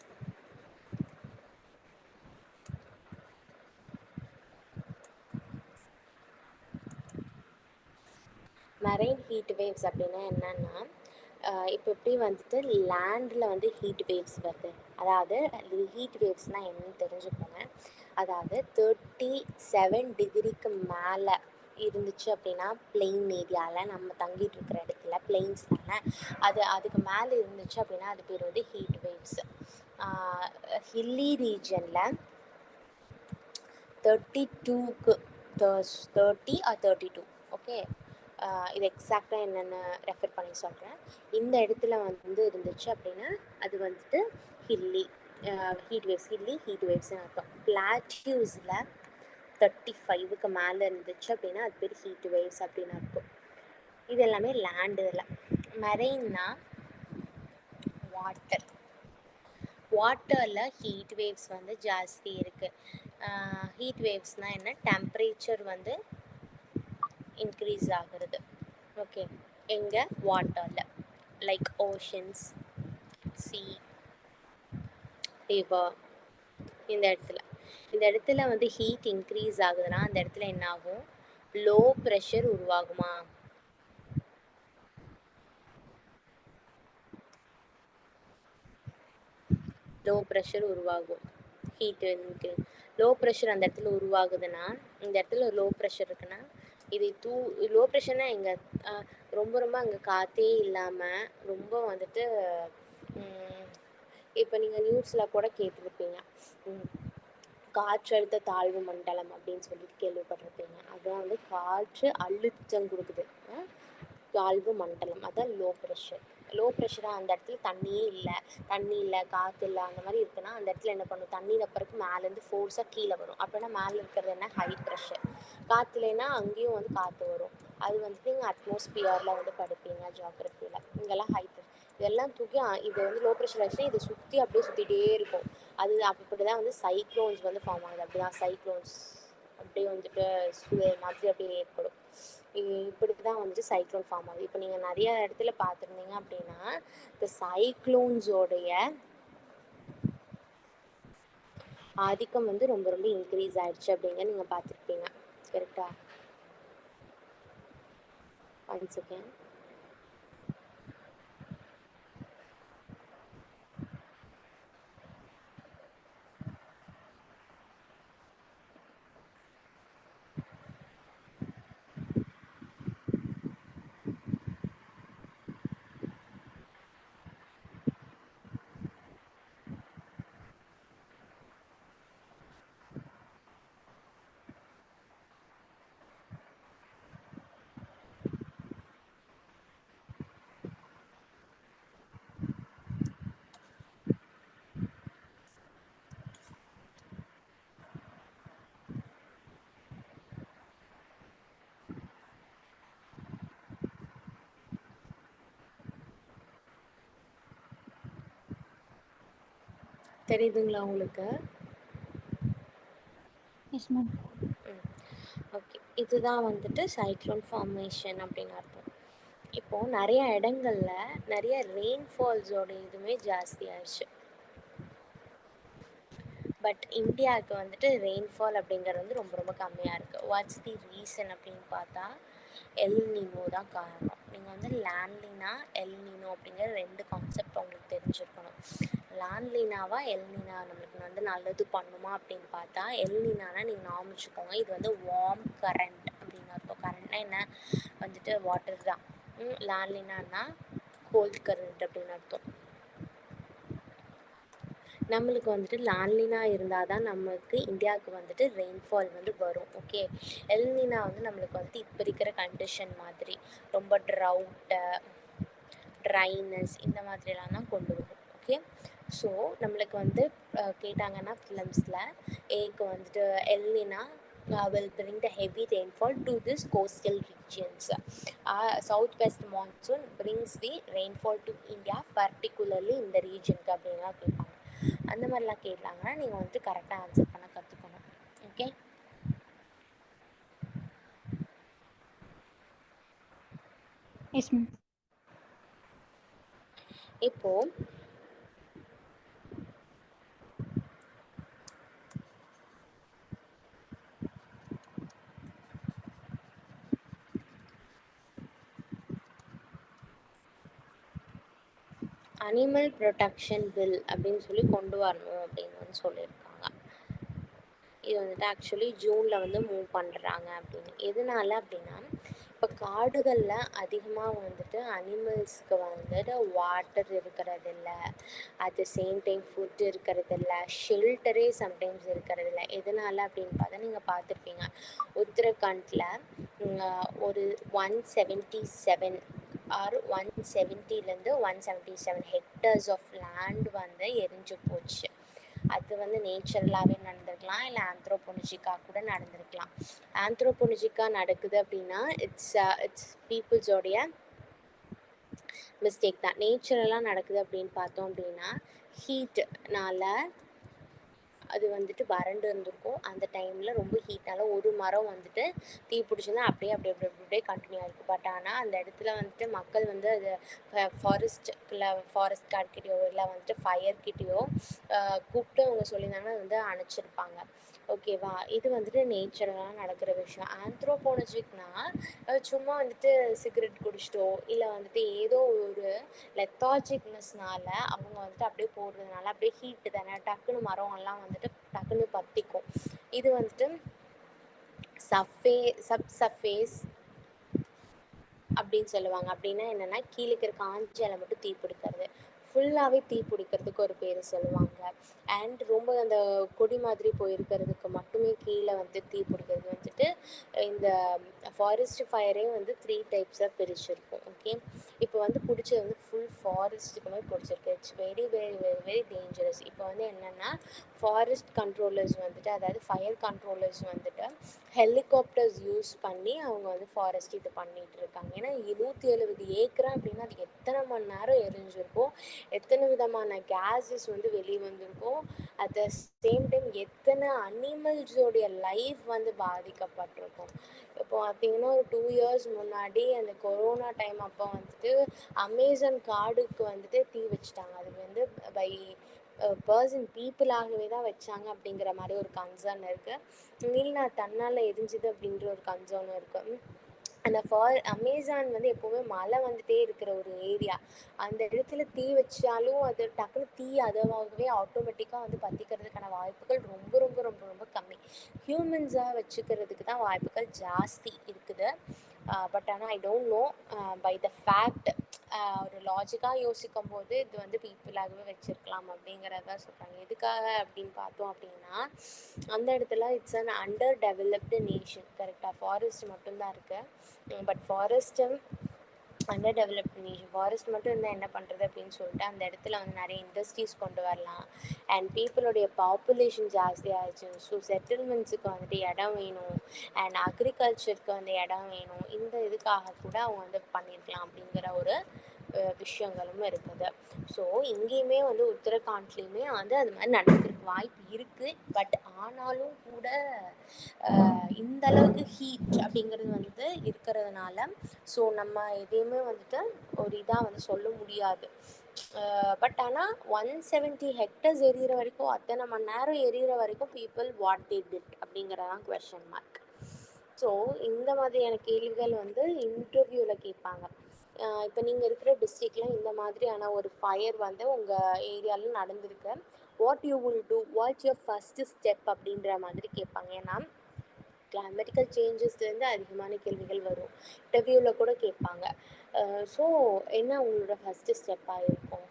Marine heat waves அப்படின்னா என்னன்னா, இப்போ எப்படி வந்துட்டு லேண்டில் வந்து ஹீட் வேவ்ஸ் வருது, அதாவது ஹீட் வேவ்ஸ்னால் என்னன்னு தெரிஞ்சுக்கோங்க. அதாவது 37 டிகிரிக்கு மேலே இருந்துச்சு அப்படின்னா பிளெயின் ஏரியாவில் நம்ம தங்கிட்டு இருக்கிற இடத்துல பிளெயின்ஸ் தானே, அதுக்கு மேலே இருந்துச்சு அப்படின்னா அது பேர் வந்து ஹீட் வேவ்ஸ். ஹில்லி ரீஜனில் 32 or 32, ஓகே. இது எக்ஸாக்டாக என்னென்னு ரெஃபர் பண்ணி சொல்கிறேன். இந்த இடத்துல வந்து இருந்துச்சு அப்படின்னா அது வந்துட்டு ஹில்லி ஹீட் வேவ்ஸ்னு அர்த்தம். பிளாட்யூஸில் 35க்கு மேலே இருந்துச்சு அப்படின்னா அது பேர் ஹீட் வேவ்ஸ் அப்படின்னு அர்த்தம். இது எல்லாமே லேண்டில். மெரெயின்னா வாட்டரில் ஹீட் வேவ்ஸ் வந்து ஜாஸ்தி இருக்குது. ஹீட் வேவ்ஸ்னால் என்ன, டெம்பரேச்சர் வந்து இன்க்ரீஸ் ஆகுறது. ஓகே, எங்கே, வாட்டரில், லைக் ஓஷன்ஸ், சீ, ரிவர். இந்த இடத்துல வந்து ஹீட் இன்க்ரீஸ் ஆகுதுன்னா அந்த இடத்துல என்ன ஆகும், லோ ப்ரெஷர் உருவாகுமா, லோ ப்ரெஷர் உருவாகும். ஹீட்டு லோ ப்ரெஷர் அந்த இடத்துல உருவாகுதுன்னா, இந்த இடத்துல லோ ப்ரெஷர் இருக்குன்னா இது லோ ப்ரெஷர்னால் எங்கே, ரொம்ப அங்கே காற்றே இல்லாமல் ரொம்ப வந்துட்டு, இப்போ நீங்கள் நியூஸில் கூட கேட்டிருப்பீங்க, காற்றழுத்த தாழ்வு மண்டலம் அப்படின்னு சொல்லிட்டு கேள்விப்பட்டிருப்பீங்க. அதான் வந்து காற்று அழுத்தம் கொடுக்குது, தாழ்வு மண்டலம், அதான் லோ ப்ரெஷராக அந்த இடத்துல தண்ணி இல்லை, காற்று இல்லை, அந்த மாதிரி இருக்குன்னா அந்த இடத்துல என்ன பண்ணும், தண்ணியில் பிறகு மேலேருந்து ஃபோர்ஸாக கீழே வரும். அப்படின்னா மேலே இருக்கிறது என்ன, ஹை ப்ரெஷர். காற்றுலனா அங்கேயும் வந்து காற்று வரும். அது வந்துட்டு இங்கே அட்மாஸ்பியரில் வந்து படிப்பீங்க ஜியாகிரஃபியில். இங்கெல்லாம் ஹை ப்ரெஷர். இதெல்லாம் தூக்கி இது வந்து லோ ப்ரெஷர் ஆச்சுன்னா இதை அப்படியே சுற்றிட்டே இருக்கும். அது அப்படி தான் வந்து சைக்ளோன்ஸ் வந்து ஃபார்ம் ஆகுது. அப்படி தான் சைக்ளோன்ஸ் அப்படியே வந்துட்டு சுழல் மாதிரி அப்படியே ஏற்படும். இப்படி தான் வந்துட்டு சைக்ளோன் ஃபார்ம் ஆகுது. இப்போ நீங்கள் நிறைய இடத்துல பார்த்துருந்தீங்க அப்படின்னா இந்த சைக்ளோன்ஸோடைய ஆதிக்கம் வந்து ரொம்ப ரொம்ப இன்க்ரீஸ் ஆயிடுச்சு அப்படிங்க நீங்கள் பார்த்துருப்பீங்க. கரெக்டா? One second. தெரியுதுங்களா உங்களுக்கு? S ma'am. ஓகே, இதுதான் வந்துட்டு சைக்ளோன் ஃபார்மேஷன் அப்படின்னு அர்த்தம். இப்போது நிறைய இடங்கள்ல நிறைய ரெயின்ஃபால்ஸோட இதுவுமே ஜாஸ்தி ஆயிடுச்சு. பட் இந்தியாவுக்கு வந்துட்டு ரெயின்ஃபால் அப்படிங்கிறது வந்து ரொம்ப ரொம்ப கம்மியாக இருக்குது. வாட்ஸ் தி ரீசன் அப்படின்னு பார்த்தா எல் நீனோ தான் காரணம். நீங்கள் வந்து லான்லினா எல் நீனோ அப்படிங்கிற 2 கான்செப்ட் உங்களுக்கு தெரிஞ்சிருக்கணும். லான்லினாவா எல் நீனா நம்மளுக்கு வந்து நல்லது பண்ணுமா அப்படின்னு பார்த்தா எல் நீனானா நீங்கள் ஞாபகம் வச்சுக்கோங்க, இது வந்து வார்ம் கரண்ட் அப்படின்னு அர்த்தம். கரண்ட்னா என்ன? வந்துட்டு வாட்டர் தான். லான்லினானா கோல்ட் கரண்ட் அப்படின்னு அர்த்தம். நம்மளுக்கு வந்துட்டு லான்லினா இருந்தால் தான் நமக்கு இந்தியாவுக்கு வந்துட்டு ரெயின்ஃபால் வந்து வரும். ஓகே, எல்னினா வந்து நம்மளுக்கு வந்துட்டு இப்போ இருக்கிற கண்டிஷன் மாதிரி ரொம்ப ட்ரவுட்டு, ட்ரைனஸ் இந்த மாதிரிலாம் தான் கொண்டு வரும். ஓகே, ஸோ நம்மளுக்கு வந்து கேட்டாங்கன்னா ஃபிலிம்ஸில் ஏக்கு வந்துட்டு எல்னினா will bring the heavy rainfall to this coastal regions. Southwest monsoon brings the rainfall to India, particularly in the region அப்படின்லாம் கேட்பாங்க. அந்த மாதிரிலாம் கேட்டாங்கன்னா நீங்கள் வந்துட்டு கரெக்டாக ஆன்சர் பண்ண கற்றுக்கணும். Okay, yes ma'am. இப்போது அனிமல் ப்ரொடெக்ஷன் பில் அப்படின்னு சொல்லி கொண்டு வரணும் அப்படின்னு வந்து சொல்லியிருக்காங்க. இது வந்துட்டு ஆக்சுவலி ஜூனில் வந்து மூவ் பண்ணுறாங்க அப்படின்னு. எதனால அப்படின்னா இப்போ காடுகளில் அதிகமாக வந்துட்டு அனிமல்ஸ்க்கு வந்துட்டு வாட்டர் இருக்கிறதில்ல, at the same time food இருக்கிறதில்ல, ஷெல்டரே சம்டைம்ஸ் இருக்கிறதில்ல. எதனால அப்படின்னு பார்த்தா நீங்கள் பார்த்துருப்பீங்க, உத்தரகாண்டில் ஒரு 177 ஆர் 170லேருந்து 177 ஹெக்டர்ஸ் ஆஃப் லேண்ட் வந்து எரிஞ்சு போச்சு. அது வந்து நேச்சுரலாகவே நடந்திருக்கலாம், இல்லை ஆந்த்ரோபோனிஜிக்காக கூட நடந்திருக்கலாம். ஆந்த்ரோபோனிஜிக்காக நடக்குது அப்படின்னா இட்ஸ் பீப்புள்ஸோடைய மிஸ்டேக் தான். நேச்சுரலாக நடக்குது அப்படின்னு பார்த்தோம் அப்படின்னா ஹீட்னால அது வந்துட்டு வறண்டு இருந்திருக்கும். அந்த டைமில் ரொம்ப ஹீட்னால ஒரு மரம் வந்துட்டு தீ பிடிச்சிருந்தா அப்படியே கண்டினியூ ஆகிருக்கும். பட் ஆனால் அந்த இடத்துல வந்துட்டு மக்கள் வந்து அது ஃபாரஸ்ட் கார்ட்கிட்டயோ இல்லை வந்துட்டு ஃபயர்கிட்டயோ கூப்பிட்டு அவங்க சொல்லியிருந்தாங்கன்னா அது வந்து அணைச்சிருப்பாங்க. ஓகேவா? இது வந்துட்டு நேச்சுரலாக நடக்கிற விஷயம். ஆந்த்ரோபோலஜிக்னா சும்மா வந்துட்டு சிகரெட் குடிச்சிட்டோ இல்லை வந்துட்டு ஏதோ ஒரு லெத்தாஜிக்னஸ்னால அவங்க வந்துட்டு அப்படியே போடுறதுனால அப்படியே ஹீட்டு தானே, டக்குன்னு மரம் எல்லாம் வந்துட்டு டக்குன்னு பற்றிக்கும். இது வந்துட்டு சப்சர்ஃபேஸ் அப்படின்னு சொல்லுவாங்க. அப்படின்னா என்னென்னா கீழே இருக்கிற காஞ்சி இலை மட்டும் தீ பிடிக்கிறது. ஃபுல்லாகவே தீ பிடிக்கிறதுக்கு ஒரு பேர் சொல்லுவாங்க. அண்ட் ரொம்ப அந்த கொடி மாதிரி போயிருக்கிறதுக்கு மட்டுமே கீழே வந்து தீ பிடிக்கிறது வந்துட்டு இந்த ஃபாரஸ்ட் ஃபயரே வந்து 3 டைப்ஸாக பிரிச்சிருக்கும். ஓகே, இப்போ வந்து பிடிச்சது வந்து ஃபுல் ஃபாரஸ்ட்டுக்குமே பிடிச்சிருக்கு. It's very very very very dangerous. இப்போ வந்து என்னென்னா ஃபாரஸ்ட் கண்ட்ரோலர்ஸ் வந்துட்டு, அதாவது ஃபயர் கண்ட்ரோலர்ஸ் வந்துட்டு ஹெலிகாப்டர்ஸ் யூஸ் பண்ணி அவங்க வந்து ஃபாரஸ்ட் இது பண்ணிகிட்டு இருக்காங்க. ஏன்னா 170 ஏக்கரா அப்படின்னா அது எத்தனை மணி நேரம் எரிஞ்சிருக்கும், எத்தனை விதமான கேஸஸ் வந்து வெளியே வந்திருக்கும், அட் த சேம் டைம் எத்தனை அனிமல்ஸோடைய லைஃப் வந்து பாதிக்கப்பட்டிருக்கும். இப்போ பார்த்தீங்கன்னா ஒரு 2 இயர்ஸ் முன்னாடி அந்த கொரோனா டைம் அப்போ வந்துட்டு அமேசான் காடுக்கு வந்துட்டு தீ வச்சுட்டாங்க. அது வந்து பை பர்சன் பீப்புளாகவே தான் வச்சாங்க அப்படிங்கிற மாதிரி ஒரு கன்சர்ன் இருக்குது. இல்லை தன்னால் எரிஞ்சுது அப்படின்ற ஒரு கன்சர்னும் இருக்குது. அந்த அமேசான் வந்து எப்போவுமே மழை வந்துட்டே இருக்கிற ஒரு ஏரியா. அந்த இடத்துல தீ வச்சாலும் அது டக்குனு தீ அதுவாகவே ஆட்டோமேட்டிக்காக வந்து பற்றிக்கிறதுக்கான வாய்ப்புகள் ரொம்ப ரொம்ப ரொம்ப ரொம்ப கம்மி. ஹியூமன்ஸாக வச்சுக்கிறதுக்கு தான் வாய்ப்புகள் ஜாஸ்தி இருக்குது. பட் ஆனால் I don't know by the fact ஒரு லாஜிக்காக யோசிக்கும் போது இது வந்து பீப்புளாகவே வச்சுருக்கலாம் அப்படிங்கிறதான் சொல்கிறாங்க. எதுக்காக அப்படின்னு பார்த்தோம் அப்படின்னா அந்த இடத்துல it's an under developed nation. கரெக்டாக ஃபாரஸ்ட் மட்டும்தான் இருக்குது. But forest under developed nation. Forest மட்டும் இருந்தால் என்ன பண்ணுறது அப்படின்னு சொல்லிட்டு அந்த இடத்துல வந்து நிறைய இண்டஸ்ட்ரீஸ் கொண்டு வரலாம். அண்ட் பீப்புளுடைய பாப்புலேஷன் ஜாஸ்தி ஆகிடுச்சு. ஸோ செட்டில்மெண்ட்ஸுக்கு வந்துட்டு இடம் வேணும், அண்ட் அக்ரிகல்ச்சருக்கு வந்து இடம் வேணும். இந்த இதுக்காக கூட அவங்க வந்து பண்ணியிருக்கலாம் அப்படிங்கிற ஒரு விஷயங்களும் இருக்குது. ஸோ இங்கேயுமே வந்து உத்தரகாண்ட்லேயுமே வந்து அது மாதிரி நடக்கிறதுக்கு வாய்ப்பு இருக்குது. பட் ஆனாலும் கூட இந்த அளவுக்கு ஹீட் அப்படிங்கிறது வந்து இருக்கிறதுனால ஸோ நம்ம எதையுமே வந்துட்டு ஒரு இதாக வந்து சொல்ல முடியாது. பட் ஆனால் 170 ஹெக்டர்ஸ் எரியிற வரைக்கும், அத்தனை மணி நேரம் எரியிற வரைக்கும் பீப்புள் வாட் தே டிட் அப்படிங்கிறதான் குவெஸ்சன் மார்க். ஸோ இந்த மாதிரியான கேள்விகள் வந்து இன்டர்வியூவில் கேட்பாங்க. இப்போ நீங்கள் இருக்கிற டிஸ்ட்ரிக்டில் இந்த மாதிரியான ஒரு ஃபயர் வந்து உங்கள் ஏரியாவில் நடந்திருக்கு, what you will do, what's your first step அப்படின்ற மாதிரி கேட்பாங்க. ஏன்னா கிளைமேட்டிக்கல் சேஞ்சஸ்லேருந்து அதிகமான கேள்விகள் வரும், இன்டர்வியூவில் கூட கேட்பாங்க. ஸோ என்ன உங்களோட ஃபஸ்ட்டு ஸ்டெப்பாக இருக்கும்?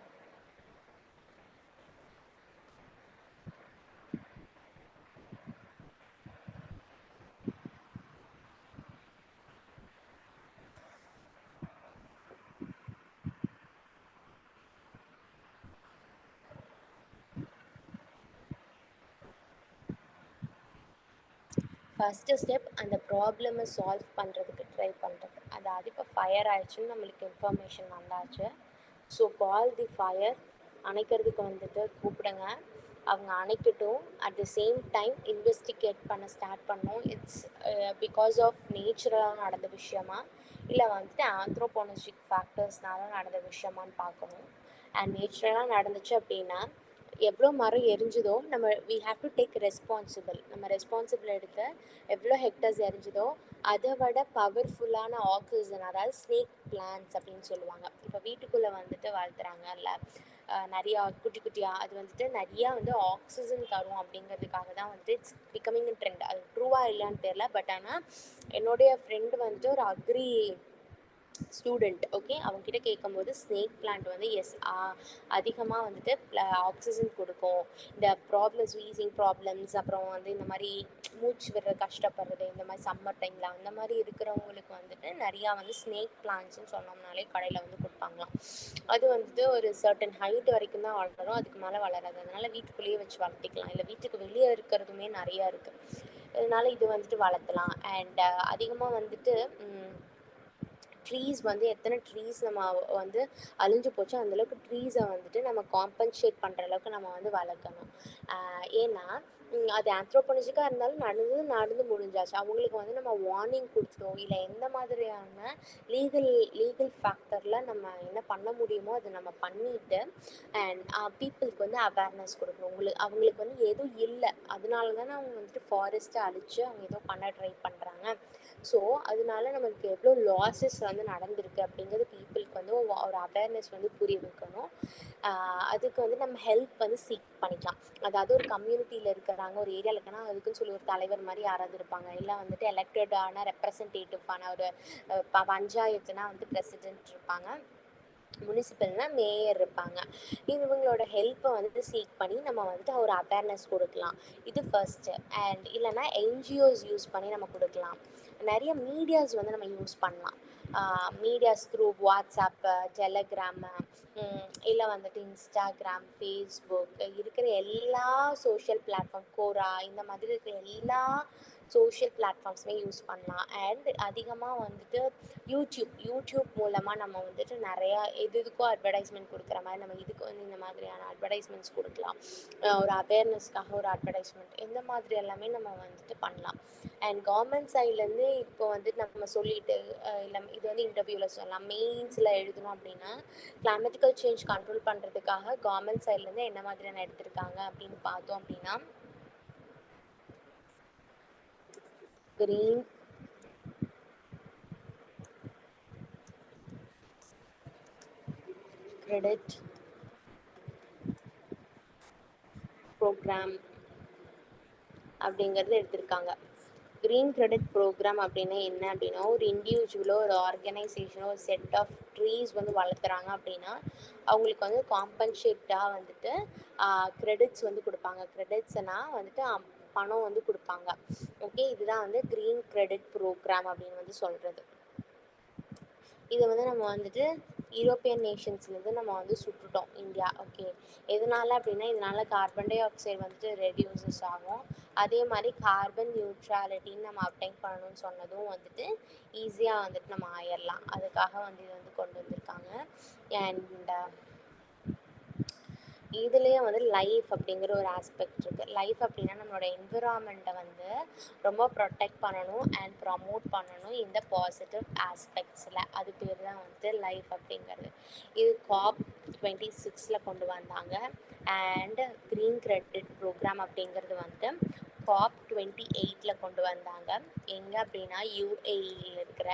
ஃபஸ்ட்டு ஸ்டெப் அந்த ப்ராப்ளமை சால்வ் பண்ணுறதுக்கு ட்ரை பண்ணுறது. அதாவது இப்போ ஃபயர் ஆயிடுச்சுன்னு நம்மளுக்கு இன்ஃபர்மேஷன் வந்தாச்சு. ஸோ கால் தி ஃபயர், அணைக்கிறதுக்கு வந்துட்டு கூப்பிடுங்க, அவங்க அணைக்கட்டும். At the same time investigate பண்ண ஸ்டார்ட் பண்ணோம். இட்ஸ் பிகாஸ் ஆஃப் நேச்சுரலாக நடந்த விஷயமா இல்லை வந்துட்டு ஆந்த்ரோபோனஜிக் ஃபேக்டர்ஸ்னால நடந்த விஷயமான்னு பார்க்கணும். அண்ட் நேச்சுரலாக நடந்துச்சு அப்படின்னா எவ்வளோ மரம் எரிஞ்சுதோ நம்ம we have to take responsible. நம்ம ரெஸ்பான்சிபிள் எடுத்து எவ்வளோ ஹெக்டர்ஸ் எரிஞ்சுதோ அதை விட பவர்ஃபுல்லான ஆக்சிஜன், அதாவது ஸ்னேக் பிளான்ட்ஸ் அப்படின்னு சொல்லுவாங்க. இப்போ வீட்டுக்குள்ளே வந்துட்டு வளர்த்துறாங்கல்ல நிறையா குட்டி குட்டியாக, அது வந்துட்டு நிறையா வந்து ஆக்சிஜன் தரும் அப்படிங்கிறதுக்காக தான் வந்துட்டு இட்ஸ் பிகமிங் ட்ரெண்ட். அது ட்ரூவாக இல்லைன்னு தெரியல. பட் ஆனால் என்னுடைய ஃப்ரெண்டு வந்துட்டு ஒரு அக்ரி ஸ்டூடெண்ட், ஓகே, அவங்ககிட்ட கேட்கும்போது ஸ்னேக் பிளான்ட் வந்து அதிகமாக வந்துட்டு ஆக்சிஜன் கொடுக்கும். இந்த ப்ராப்ளம்ஸ், வீசிங் ப்ராப்ளம்ஸ், அப்புறம் வந்து இந்த மாதிரி மூச்சு விடுற கஷ்டப்படுறது, இந்த மாதிரி சம்மர் டைமில் அந்த மாதிரி இருக்கிறவங்களுக்கு வந்துட்டு நிறையா வந்து ஸ்னேக் பிளான்ட்ஸ்னு சொன்னோம்னாலே கடையில் வந்து கொடுப்பாங்களாம். அது வந்துட்டு ஒரு சர்டன் ஹைட் வரைக்கும் தான் வளரும், அதுக்கு மேலே வளராது. அதனால் வீட்டுக்குள்ளேயே வச்சு வளர்த்திக்கலாம். இல்லை வீட்டுக்கு வெளியே இருக்கிறதுமே நிறையா இருக்குது, அதனால இது வந்துட்டு வளர்த்தலாம். அண்ட் அதிகமாக வந்துட்டு ட்ரீஸ் வந்து எத்தனை ட்ரீஸ் நம்ம வந்து அழிஞ்சு போச்சோ அந்தளவுக்கு ட்ரீஸை வந்துட்டு நம்ம காம்பன்சேட் பண்ணுற அளவுக்கு நம்ம வந்து வளர்க்கணும். ஏன்னா அது ஆந்த்ரோபோனஜிக்காக இருந்தாலும் நடந்து முடிஞ்சாச்சு. அவங்களுக்கு வந்து நம்ம வார்னிங் கொடுத்துட்டோம், இல்லை எந்த மாதிரியான லீகல் ஃபேக்டரில் நம்ம என்ன பண்ண முடியுமோ அதை நம்ம பண்ணிவிட்டு அண்ட் பீப்புளுக்கு வந்து அவேர்னஸ் கொடுக்கணும். அவங்களுக்கு வந்து எதுவும் இல்லை, அதனால தானே அவங்க வந்துட்டு ஃபாரஸ்ட்டை அழித்து அவங்க ஏதோ பண்ண ட்ரை பண்ணுறாங்க. ஸோ அதனால நம்மளுக்கு எவ்வளோ லாஸஸ் வந்து நடந்திருக்கு அப்படிங்கிறது பீப்புளுக்கு வந்து ஒரு அவேர்னஸ் வந்து புரிய வைக்கணும். அதுக்கு வந்து நம்ம ஹெல்ப் வந்து சீக் பண்ணிக்கலாம். அதாவது ஒரு கம்யூனிட்டியில் இருக்கிறாங்க, ஒரு ஏரியாவில் இருக்கனா அதுக்குன்னு சொல்லி ஒரு தலைவர் மாதிரி யாராவது இருப்பாங்க, இல்லை வந்துட்டு எலெக்டடான ரெப்ரசன்டேட்டிவான ஒரு பஞ்சாயத்துனா வந்து பிரசிடென்ட் இருப்பாங்க, முனிசிபல்னா மேயர் இருப்பாங்க. இவங்களோட ஹெல்ப்பை வந்துட்டு சீக் பண்ணி நம்ம வந்துட்டு ஒரு அவேர்னஸ் கொடுக்கலாம். இது ஃபர்ஸ்ட்டு. அண்ட் இல்லைனா என்ஜிஓஸ் யூஸ் பண்ணி நம்ம கொடுக்கலாம். நிறைய மீடியாஸ் வந்து நம்ம யூஸ் பண்ணலாம். மீடியாஸ் த்ரூ வாட்ஸ்அப்பு, டெலகிராமு, இல்லை வந்துட்டு இன்ஸ்டாகிராம், ஃபேஸ்புக் இருக்கிற எல்லா சோஷியல் பிளாட்ஃபார்ம், கோரா, இந்த மாதிரி இருக்கிற எல்லா சோஷியல் பிளாட்ஃபார்ம்ஸுமே யூஸ் பண்ணலாம். அண்ட் அதிகமாக வந்துட்டு யூடியூப் மூலமாக நம்ம வந்துட்டு நிறையா எதுக்கோ அட்வர்டைஸ்மெண்ட் கொடுக்குற மாதிரி நம்ம இதுக்கு வந்து இந்த மாதிரியான அட்வர்டைஸ்மெண்ட்ஸ் கொடுக்கலாம். ஒரு அவேர்னஸ்க்காக ஒரு அட்வர்டைஸ்மெண்ட், இந்த மாதிரி எல்லாமே நம்ம வந்துட்டு பண்ணலாம். அண்ட் கவர்மெண்ட் சைட்லேருந்து இப்போ வந்துட்டு நம்ம சொல்லிட்டு இல்லை இது வந்து இன்டர்வியூவில் சொல்லலாம், மெயின்ஸில் எழுதணும் அப்படின்னா கிளைமேட்டிக்கல் சேஞ்ச் கண்ட்ரோல் பண்ணுறதுக்காக கவர்மெண்ட் சைட்லேருந்து என்ன மாதிரியான எடுத்திருக்காங்க அப்படின்னு பார்த்தோம் அப்படின்னா, கிரீன் கிரெடிட் ப்ரோக்ராம் அப்படிங்கிறது எடுத்திருக்காங்க. க்ரீன் கிரெடிட் ப்ரோக்ராம் அப்படின்னா என்ன அப்படின்னா, ஒரு இண்டிவிஜுவலோ ஒரு ஆர்கனைசேஷனோ ஒரு செட் ஆஃப் ட்ரீஸ் வந்து வளர்த்துறாங்க அப்படின்னா அவங்களுக்கு வந்து காம்பன்சேட்டாக வந்துட்டு கிரெடிட்ஸ் வந்து கொடுப்பாங்க. கிரெடிட்ஸ்னால் வந்துட்டு பணம் வந்து கொடுப்பாங்க. ஓகே, இதுதான் வந்து க்ரீன் கிரெடிட் ப்ரோக்ராம் அப்படின்னு வந்து சொல்கிறது. இதை வந்து நம்ம வந்துட்டு யூரோப்பியன் நேஷன்ஸ்லேருந்து நம்ம வந்து சுட்டுட்டோம் இந்தியா. ஓகே, எதனால அப்படின்னா இதனால் கார்பன் டை ஆக்சைடு வந்துட்டு ரெடியூசஸ் ஆகும். அதே மாதிரி கார்பன் நியூட்ராலிட்டின்னு நம்ம அப்டைன் பண்ணணும்னு சொன்னதும் வந்துட்டு ஈஸியாக வந்துட்டு நம்ம ஆயிடலாம். அதுக்காக வந்து இதை வந்து கொண்டு வந்திருக்காங்க. அண்ட் இதுலேயே வந்து லைஃப் அப்படிங்கிற ஒரு ஆஸ்பெக்ட் இருக்குது. லைஃப் அப்படின்னா நம்மளோட என்விரான்மெண்ட்டை வந்து ரொம்ப ப்ரொடெக்ட் பண்ணணும் அண்ட் ப்ரமோட் பண்ணணும் இந்த பாசிட்டிவ் ஆஸ்பெக்ட்ஸில். அது பேர் தான் வந்துட்டு லைஃப் அப்படிங்கிறது. இது COP26 கொண்டு வந்தாங்க. அண்ட் க்ரீன் கிரெடிட் ப்ரோக்ராம் அப்படிங்கிறது வந்துட்டு COP28 கொண்டு வந்தாங்க. எங்கே அப்படின்னா UAEயில் இருக்கிற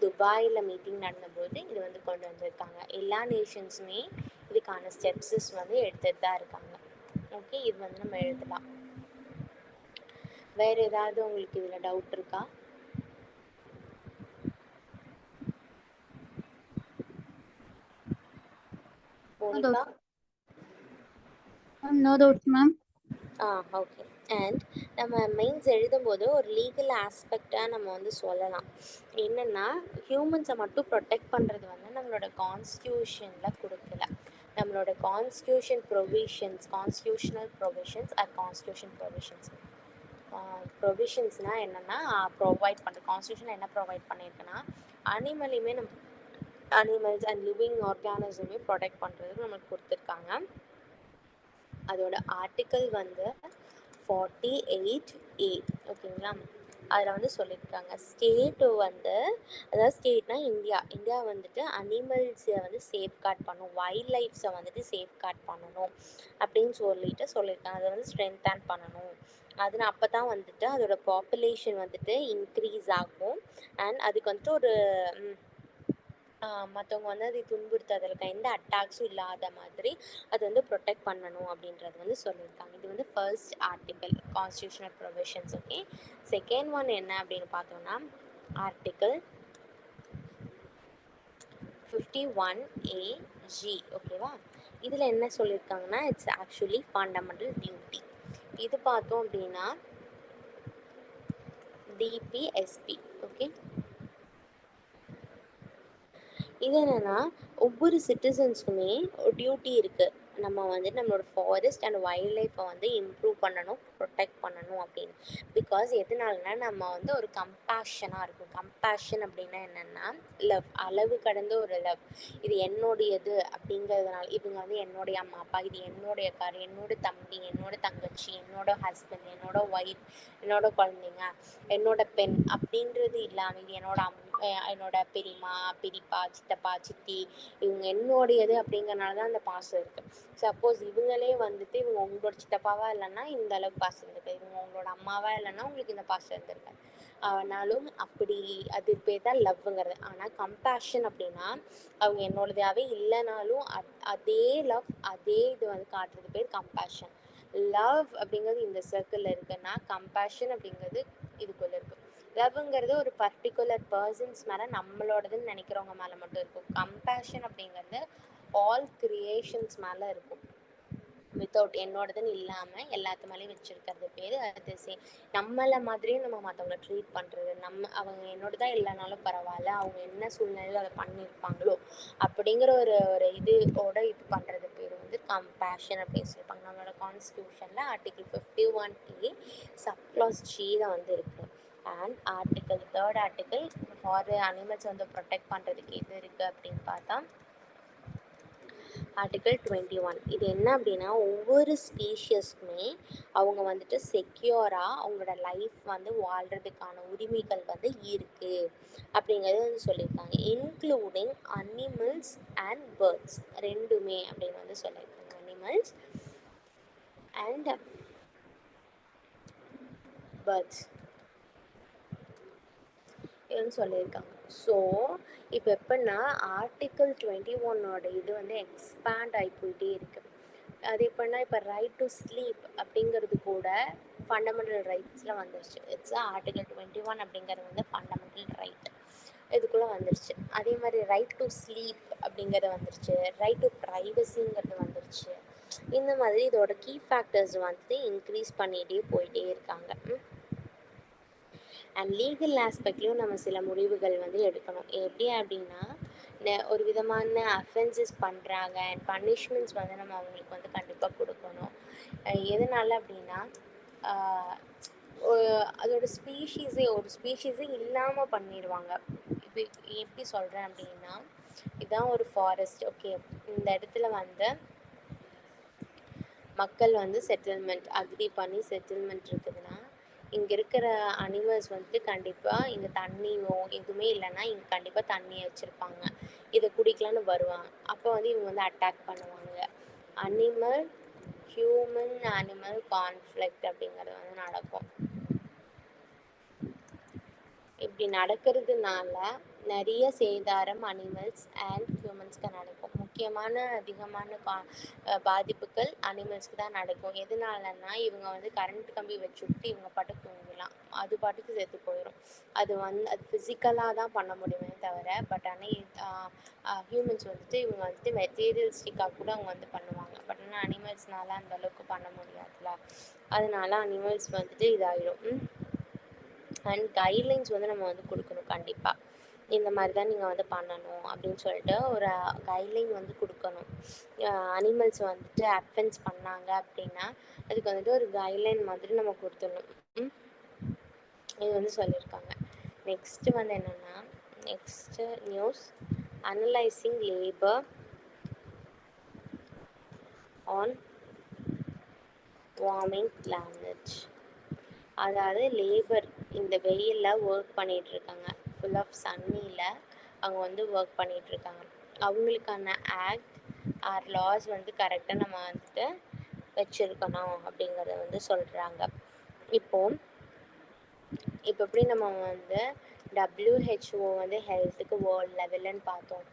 துபாயில் மீட்டிங் நடந்தபோது இது வந்து கொண்டு வந்திருக்காங்க. எல்லா நேஷன்ஸுமே இதுக்கான ஸ்டெப்ஸஸ் வந்து எடுத்துகிட்டு தான் இருக்காங்க. ஓகே, இது வந்து நம்ம எழுதலாம். வேறு ஏதாவது உங்களுக்கு இதில் டவுட் இருக்கா? Monika? No doubts, ma'am. Okay. And நம்ம மெயின்ஸ் எழுதும்போது ஒரு லீகல் ஆஸ்பெக்டாக நம்ம வந்து சொல்லலாம். என்னென்னா ஹியூமன்ஸை மட்டும் ப்ரொடெக்ட் பண்ணுறது வந்து நம்மளோட கான்ஸ்டியூஷனில் கொடுக்கல. நம்மளோட கான்ஸ்டியூஷனல் ப்ரொவிஷன்ஸ் ஆர் கான்ஸ்டியூஷன் ப்ரொவிஷன்ஸ்னால் என்னென்னா ப்ரொவைட் பண்ணுற கான்ஸ்டியூஷன் என்ன ப்ரொவைட் பண்ணியிருக்குன்னா அனிமல்ஸ் அண்ட் லிவிங் ஆர்கானிசமே ப்ரொடெக்ட் பண்ணுறதுக்கு நம்மளுக்கு கொடுத்துருக்காங்க. அதோட ஆர்டிக்கல் வந்து 48A. ஓகேங்களா, அதில் வந்து சொல்லியிருக்காங்க ஸ்டேட்டு வந்து, அதாவது ஸ்டேட்னா இந்தியா வந்துட்டு அனிமல்ஸை வந்து சேஃப்கார்ட் பண்ணணும், வைல்ட் லைஃப்ஸை வந்துட்டு சேஃப்கார்ட் பண்ணணும் அப்படின்னு சொல்லியிருக்காங்க. அதை வந்து ஸ்ட்ரென்தன் பண்ணணும். அப்போ தான் வந்துட்டு அதோட பாப்புலேஷன் வந்துட்டு இன்க்ரீஸ் ஆகும். அண்ட் அதுக்கு வந்துட்டு ஒரு மற்றவங்க வந்து அதை துன்புறுத்துறதுக்கு எந்த அட்டாக்ஸும் இல்லாத மாதிரி அது வந்து ப்ரொடெக்ட் பண்ணணும் அப்படின்றது வந்து சொல்லியிருக்காங்க. இது வந்து first article constitutional provisions. Okay, second one என்ன அப்படின்னு பார்த்தோம்னா ஆர்டிக்கல் 51AG. ஓகேவா, இதில் என்ன சொல்லியிருக்காங்கன்னா இட்ஸ் ஆக்சுவலி ஃபண்டமெண்டல் டியூட்டி. இது பார்த்தோம் அப்படின்னா DPSP. ஓகே, இது என்னென்னா ஒவ்வொரு சிட்டிசன்ஸுக்குமே ஒரு டியூட்டி இருக்குது. நம்ம வந்து நம்மளோட ஃபாரஸ்ட் அண்ட் வைல்ட் லைஃப்பை வந்து இம்ப்ரூவ் பண்ணணும், ப்ரொடெக்ட் பண்ணணும் அப்படின்னு. பிகாஸ் எதனாலனா நம்ம வந்து ஒரு கம்பேஷனாக இருக்கும். கம்பேஷன் அப்படின்னா என்னென்னா லவ், அளவு கடந்த ஒரு லவ். இது என்னுடையது அப்படிங்கிறதுனால இவங்க வந்து என்னுடைய அம்மா அப்பா, இது என்னுடைய கார், என்னோட தம்பி, என்னோட தங்கச்சி, என்னோட ஹஸ்பண்ட், என்னோட ஒய்ஃப், என்னோட குழந்தைங்க, என்னோட பெண் அப்படின்றது இல்லாமல் இது என்னோட பெரியம்மா, பெரியப்பா, சித்தப்பா, சித்தி, இவங்க என்னுடையது அப்படிங்கிறனால தான் அந்த பாசம் இருக்குது. சப்போஸ் இவங்களே வந்துட்டு இவங்க உங்களோட சித்தப்பாவாக இல்லைன்னா இந்த அளவுக்கு பாசம் இருந்திருக்கு, இவங்க உங்களோட அம்மாவாக இல்லைன்னா உங்களுக்கு இந்த பாசம் இருந்திருக்காது. ஆனாலும் அப்படி அது பேர் தான் லவ்ங்கிறது. ஆனால் கம்பேஷன் அப்படின்னா அவங்க என்னோடதாகவே இல்லைனாலும் அதே லவ், அதே இது வந்து காட்டுறது பேர் கம்பேஷன். லவ் அப்படிங்கிறது இந்த சர்க்கிளில் இருக்குன்னா கம்பேஷன் அப்படிங்கிறது இதுக்குள்ளே இருக்குது. லவ்ங்கிறது ஒரு பர்டிகுலர் பர்சன்ஸ் மேலே நம்மளோடதுன்னு நினைக்கிறவங்க மேலே மட்டும் இருக்கும். கம்பேஷன் அப்படிங்கிறது ஆல் கிரியேஷன்ஸ் மேலே இருக்கும். வித்தவுட் என்னோடதுன்னு இல்லாமல் எல்லாத்து மேலேயும் வச்சுருக்கிறது பேர் அதிசயம். நம்மளை மாதிரியும் நம்ம மற்றவங்கள ட்ரீட் பண்ணுறது, அவங்க என்னோடதான் இல்லைனாலும் பரவாயில்ல, அவங்க என்ன சூழ்நிலையில் அதை பண்ணியிருப்பாங்களோ அப்படிங்கிற ஒரு ஒரு இதோட இது பண்ணுறது பேர் வந்து கம்பேஷன் அப்படின்னு சொல்லியிருப்பாங்க. நம்மளோட கான்ஸ்டியூஷனில் ஆர்டிகிள் 51A சப்க்ளாஸ் Gல வந்து இருக்குது. And third article for animals வந்து ப்ரொடெக்ட் பண்ணுறதுக்கு எது இருக்குது அப்படின்னு பார்த்தா ஆர்டிகிள் 21. இது என்ன அப்படின்னா, ஒவ்வொரு ஸ்பீஷியஸ்க்குமே அவங்க வந்துட்டு செக்யூராக அவங்களோட லைஃப் வந்து வாழ்கிறதுக்கான உரிமைகள் வந்து இருக்குது அப்படிங்கிறது வந்து சொல்லியிருக்காங்க. இன்க்ளூடிங் அனிமல்ஸ் அண்ட் பேர்ட்ஸ் ரெண்டுமே அப்படின்னு வந்து சொல்லியிருக்காங்க. அனிமல்ஸ் அண்ட் பேர்ட்ஸ் இதுன்னு சொல்லியிருக்காங்க. ஸோ இப்போ எப்படின்னா ஆர்டிக்கிள் 21 இது வந்து எக்ஸ்பேண்ட் ஆகி போயிட்டே இருக்குது. அது எப்படின்னா இப்போ ரைட் டு ஸ்லீப் அப்படிங்கிறது கூட ஃபண்டமெண்டல் ரைட்ஸில் வந்துருச்சு. இட்ஸ் ஆர்டிக்கிள் 21 அப்படிங்கிறது வந்து ஃபண்டமெண்டல் ரைட் இதுக்குள்ளே வந்துருச்சு. அதே மாதிரி ரைட் டு ஸ்லீப் அப்படிங்கிறது வந்துருச்சு, ரைட் டு ப்ரைவசிங்கிறது வந்துருச்சு. இந்த மாதிரி இதோட கீ ஃபேக்டர்ஸ் வந்து இன்க்ரீஸ் பண்ணிகிட்டே போயிட்டே இருக்காங்க. அண்ட் லீகல் ஆஸ்பெக்ட்லேயும் நம்ம சில முடிவுகள் வந்து எடுக்கணும். எப்படி அப்படின்னா, ஒரு விதமான அஃபென்சஸ் பண்ணுறாங்க அண்ட் பனிஷ்மெண்ட்ஸ் வந்து நம்ம அவங்களுக்கு வந்து கண்டிப்பாக கொடுக்கணும். எதனால அப்படின்னா அதோட ஒரு ஸ்பீஷீஸே இல்லாமல் பண்ணிடுவாங்க. இப்போ எப்படி சொல்கிறேன் அப்படின்னா, இதுதான் ஒரு ஃபாரஸ்ட். ஓகே, இந்த இடத்துல வந்து மக்கள் வந்து செட்டில்மெண்ட் அக்ரி பண்ணி செட்டில்மெண்ட் இருக்குதுன்னா, இங்கே இருக்கிற அனிமல்ஸ் வந்துட்டு கண்டிப்பாக இங்கே தண்ணியோ எதுவுமே இல்லைன்னா இங்கே கண்டிப்பாக தண்ணியை வச்சுருப்பாங்க, இதை குடிக்கலான்னு வருவாங்க. அப்போ வந்து இவங்க வந்து அட்டாக் பண்ணுவாங்க. ஹியூமன் அனிமல் கான்ஃப்ளிக்ட் அப்படிங்கிறது வந்து நடக்கும். இப்படி நடக்கிறதுனால நிறைய சேதாரம் அனிமல்ஸ் அண்ட் ஹியூமன்ஸ்க்கு நடக்கும். அதிகமான பாதிப்புகள் அனிமல்ஸ்க்கு தான் நடக்கும். எதனாலன்னா, இவங்க வந்து கரண்ட் கம்பி வச்சு விட்டு இவங்க பாட்டுக்கு தூங்கலாம், அது பாட்டுக்கு செத்து போயிடும். அது ஃபிசிக்கலாக தான் பண்ண முடியுமே தவிர, பட் ஆனால் ஹியூமன்ஸ் வந்துட்டு இவங்க வந்துட்டு மெட்டீரியல்ஸ்டிக்காக கூட அவங்க வந்து பண்ணுவாங்க. பட் ஆனால் அனிமல்ஸ்னால அந்த அளவுக்கு பண்ண முடியாதுல்ல, அதனால அனிமல்ஸ் வந்துட்டு இதாகிடும். அண்ட் கைட்லைன்ஸ் வந்து நம்ம வந்து கொடுக்கணும். கண்டிப்பாக இந்த மாதிரி தான் நீங்கள் வந்து பண்ணணும் அப்படின்னு சொல்லிட்டு ஒரு கைட்லைன் வந்து கொடுக்கணும். அனிமல்ஸ் வந்துட்டு அஃபென்ஸ் பண்ணாங்க அப்படின்னா அதுக்கு வந்துட்டு ஒரு கைட்லைன் மாதிரி நம்ம கொடுத்துடணும். இது வந்து சொல்லியிருக்காங்க. நெக்ஸ்ட்டு வந்து என்னென்னா, next news analysing labour on warming planet. அதாவது லேபர் இந்த வெயிலில் ஒர்க் பண்ணிகிட்ருக்காங்க, ஃபுல் ஆஃப் சன்னியில் அவங்க வந்து ஒர்க் பண்ணிகிட்ருக்காங்க. அவங்களுக்கான ஆக்ட் ஆர் லாஸ் வந்து கரெக்டாக நம்ம வந்துட்டு வச்சுருக்கணும் அப்படிங்கிறத வந்து சொல்கிறாங்க. இப்போ எப்படி நம்ம வந்து WHO வந்து ஹெல்த்துக்கு வேர்ல்ட் லெவல்னு பார்த்தோம்,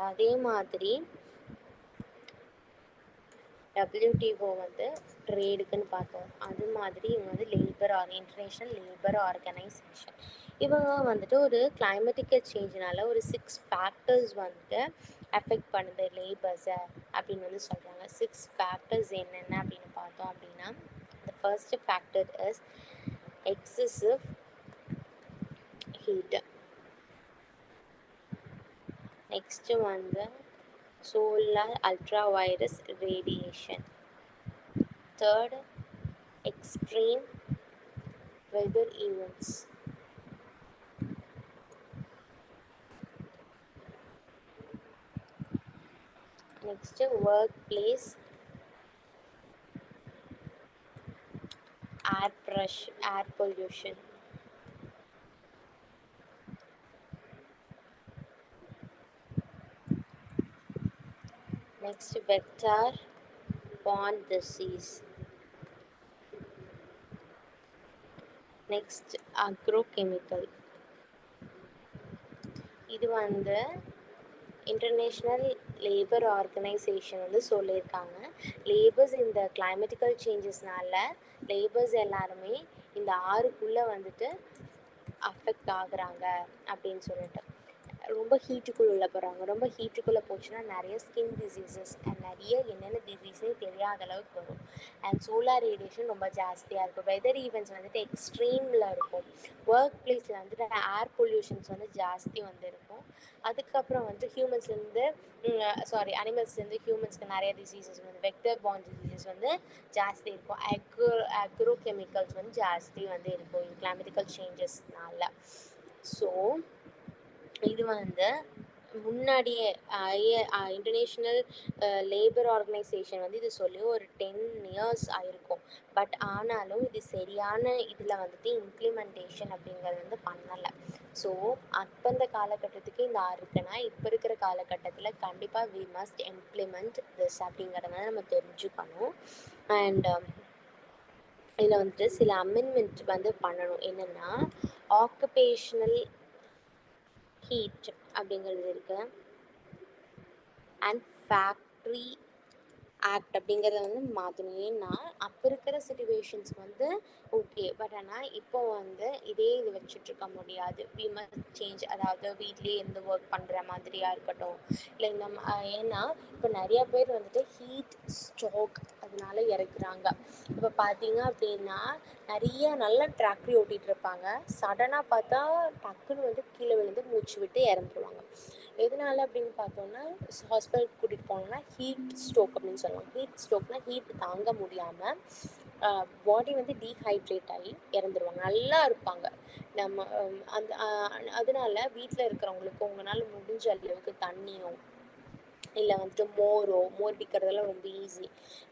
அதே மாதிரி WTO வந்து ட்ரேடுக்குன்னு பார்த்தோம். அது மாதிரி இவங்க வந்து இன்டர்நேஷ்னல் லேபர் ஆர்கனைசேஷன். இவங்க வந்துட்டு ஒரு கிளைமேட்டிக்கல் சேஞ்சினால ஒரு 6 ஃபேக்டர்ஸ் வந்துட்டு அஃபெக்ட் பண்ணுது லேபர்ஸை அப்படின்னு வந்து சொல்கிறாங்க. 6 ஃபேக்டர்ஸ் என்னென்ன அப்படின்னு பார்த்தோம் அப்படின்னா, the first factor is excessive heat. Next வந்து solar ultraviolet radiation. Third, extreme weather events. Next, workplace air pollution. Next, vector-borne disease. Next, agrochemical. இது வந்து இன்டர்நேஷ்னல் லேபர் ஆர்கனைசேஷன் வந்து சொல்லியிருக்காங்க. லேபர்ஸ் இந்த கிளைமேட்டிக்கல் சேஞ்சஸ்னால லேபர்ஸ் எல்லாருமே இந்த 6க்குள்ளே வந்துட்டு அஃபெக்ட் ஆகுறாங்க அப்படின்னு சொல்லிட்டு. ரொம்ப ஹீட்டுக்குள்ளே உள்ள போகிறாங்க. ரொம்ப ஹீட்டுக்குள்ளே போச்சுன்னா நிறைய ஸ்கின் டிசீசஸ் அண்ட் நிறைய என்னென்ன டிசீஸே தெரியாத அளவுக்கு வரும். அண்ட் சோலார் ரேடியேஷன் ரொம்ப ஜாஸ்தியாக இருக்கும். வெதர் ஈவெண்ட்ஸ் வந்துட்டு எக்ஸ்ட்ரீமில் இருக்கும். ஒர்க் பிளேஸில் வந்துட்டு ஏர் பொல்யூஷன்ஸ் வந்து ஜாஸ்தி வந்து இருக்கும். அதுக்கப்புறம் வந்து ஹியூமன்ஸ்லேருந்து அனிமல்ஸ்லேருந்து ஹியூமன்ஸ்க்கு நிறைய டிசீசஸ் வந்து வெக்டர் பார்ன் டிசீசஸ் வந்து ஜாஸ்தி இருக்கும். அக்ரோ கெமிக்கல்ஸ் வந்து ஜாஸ்தி வந்து இருக்கும் கிளைமேட்டிக்கல் சேஞ்சஸ்னால. ஸோ இது வந்து முன்னாடியே இன்டர்நேஷ்னல் லேபர் ஆர்கனைசேஷன் வந்து இது சொல்லி ஒரு 10 years ஆயிருக்கும். பட் ஆனாலும் இது சரியான இதில் வந்துட்டு இம்ப்ளிமெண்டேஷன் அப்படிங்கிறது வந்து பண்ணலை. ஸோ அப்போ இந்த காலகட்டத்துக்கு இந்த இருக்குன்னா இப்போ இருக்கிற காலகட்டத்தில் கண்டிப்பாக வி மஸ்ட் இம்ப்ளிமெண்ட் திஸ் அப்படிங்கிறத நம்ம தெரிஞ்சுக்கணும். அண்ட் இதில் வந்துட்டு சில அமெண்ட்மெண்ட் வந்து பண்ணணும். என்னென்னா ஆக்குபேஷனல் ஹீட் அப்படிங்கிறது இருக்குது. அண்ட் ஃபேக்ட்ரி ஆக்ட் அப்படிங்கிறத வந்து மாற்றணும். ஏன்னா அப்போ இருக்கிற சிச்சுவேஷன்ஸ்க்கு வந்து ஓகே, பட் ஆனால் இப்போ வந்து இதே இது வச்சுட்ருக்க முடியாது. We must change. அதாவது வீட்லேயே இருந்து ஒர்க் பண்ணுற மாதிரியாக இருக்கட்டும். இல்லை இந்த ஏன்னா இப்போ நிறையா பேர் வந்துட்டு ஹீட் ஸ்ட்ரோக் அதனால இறக்குறாங்க. இப்போ பார்த்தீங்க அப்படின்னா நிறைய நல்ல டிராக்டரி ஓட்டிகிட்டு இருப்பாங்க. சடனாக பார்த்தா டக்குன்னு வந்து கீழே விழுந்து மூச்சு விட்டு இறந்துருவாங்க. எதனால அப்படின்னு பார்த்தோன்னா ஹாஸ்பிட்டலுக்கு கூட்டிகிட்டு போனோம்னா ஹீட் ஸ்ட்ரோக் அப்படின்னு சொல்லுவாங்க. ஹீட் ஸ்ட்ரோக்னால் ஹீட் தாங்க முடியாமல் பாடி வந்து டீஹைட்ரேட் ஆகி இறந்துருவாங்க. நல்லா இருப்பாங்க. நம்ம அந்த அதனால வீட்டில் இருக்கிறவங்களுக்கு உங்களால் முடிஞ்ச அளவுக்கு தண்ணியும் இல்லை வந்துட்டு மோர் பிடிக்கிறதெல்லாம் ரொம்ப ஈஸி.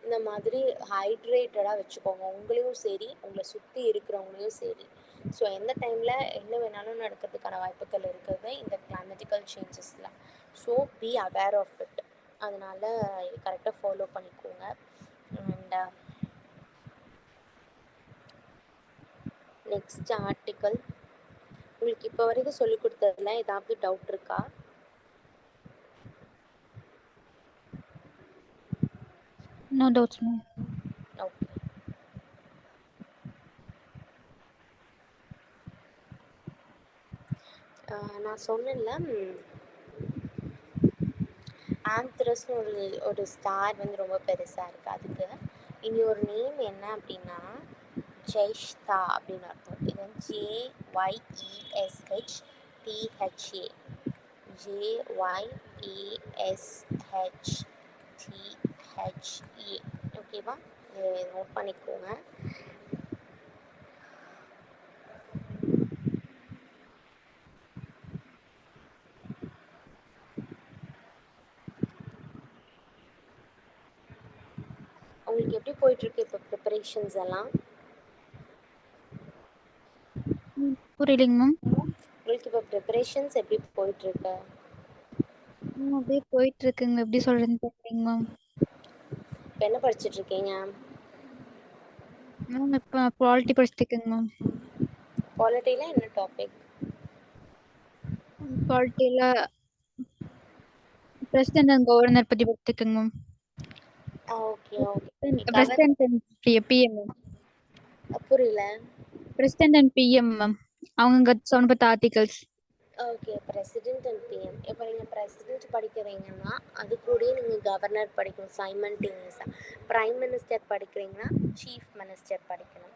இந்த மாதிரி ஹைட்ரேட்டடாக வச்சுக்கோங்க, உங்களையும் சரி உங்களை சுற்றி இருக்கிறவங்களையும் சரி. ஸோ எந்த டைமில் என்ன வேணாலும் நடக்கிறதுக்கான வாய்ப்புகள் இருக்குது இந்த கிளைமேட்டிக்கல் சேஞ்சஸில். So be aware of it. அதனால் கரெக்டாக ஃபாலோ பண்ணிக்கோங்க. And next article. உங்களுக்கு இப்போ வரைக்கும் சொல்லிக் கொடுத்ததுல ஏதாவது டவுட் இருக்கா? No doubts ma'am. ஓகே. நான் சொன்னேன்ல ஆந்த்ரஸ்னு ஒரு ஸ்டார் வந்து ரொம்ப பெருசாக இருக்குது. அதுக்கு இனி ஒரு நேம் என்ன அப்படின்னா ஜெய்ஷ்தா அப்படின்னு அர்த்தம். இது வந்து JYESHTHA. JYESHTHA. ஓகேவா? இது நோட் பண்ணிக்கோங்க. உங்களுக்கு எப்படி போயிட்டுருக்கு இப்போ ப்ரிப்பரேஷன்ஸ் எல்லாம்? புரியலைங்க மேம். உங்களுக்கு இப்போ ப்ரிப்பரேஷன்ஸ் எப்படி போயிட்டுருக்கு? அப்படியே போயிட்டு இருக்குங்க. எப்படி சொல்றதுன்னு தெரியலைங்க மேம். இப்போ என்ன படிச்சுட்ருக்கீங்க? மேம் இப்போ பாலிட்டி படிச்சுட்டு இருக்கேங்க மேம். பாலிட்டியில் என்ன டாபிக்? பாலிட்டியில் பிரசிடென்ட் அண்ட் கவர்னர் பற்றி படிச்சுட்டு இருக்கேங்க ma'am. Okay okay. President and PM ma'am. புரியல. President and PM ma'am. அவங்க சம்பந்தப்பட்ட articles. Okay. President and PM. இப்போ நீங்கள் பிரசிடென்ட் படிக்கிறீங்கன்னா அது கூடயே நீங்கள் கவர்னர் படிக்கணும் சைமல்டேனியஸாக. ப்ரைம் மினிஸ்டர் படிக்கிறீங்கன்னா சீஃப் மினிஸ்டர் படிக்கணும்.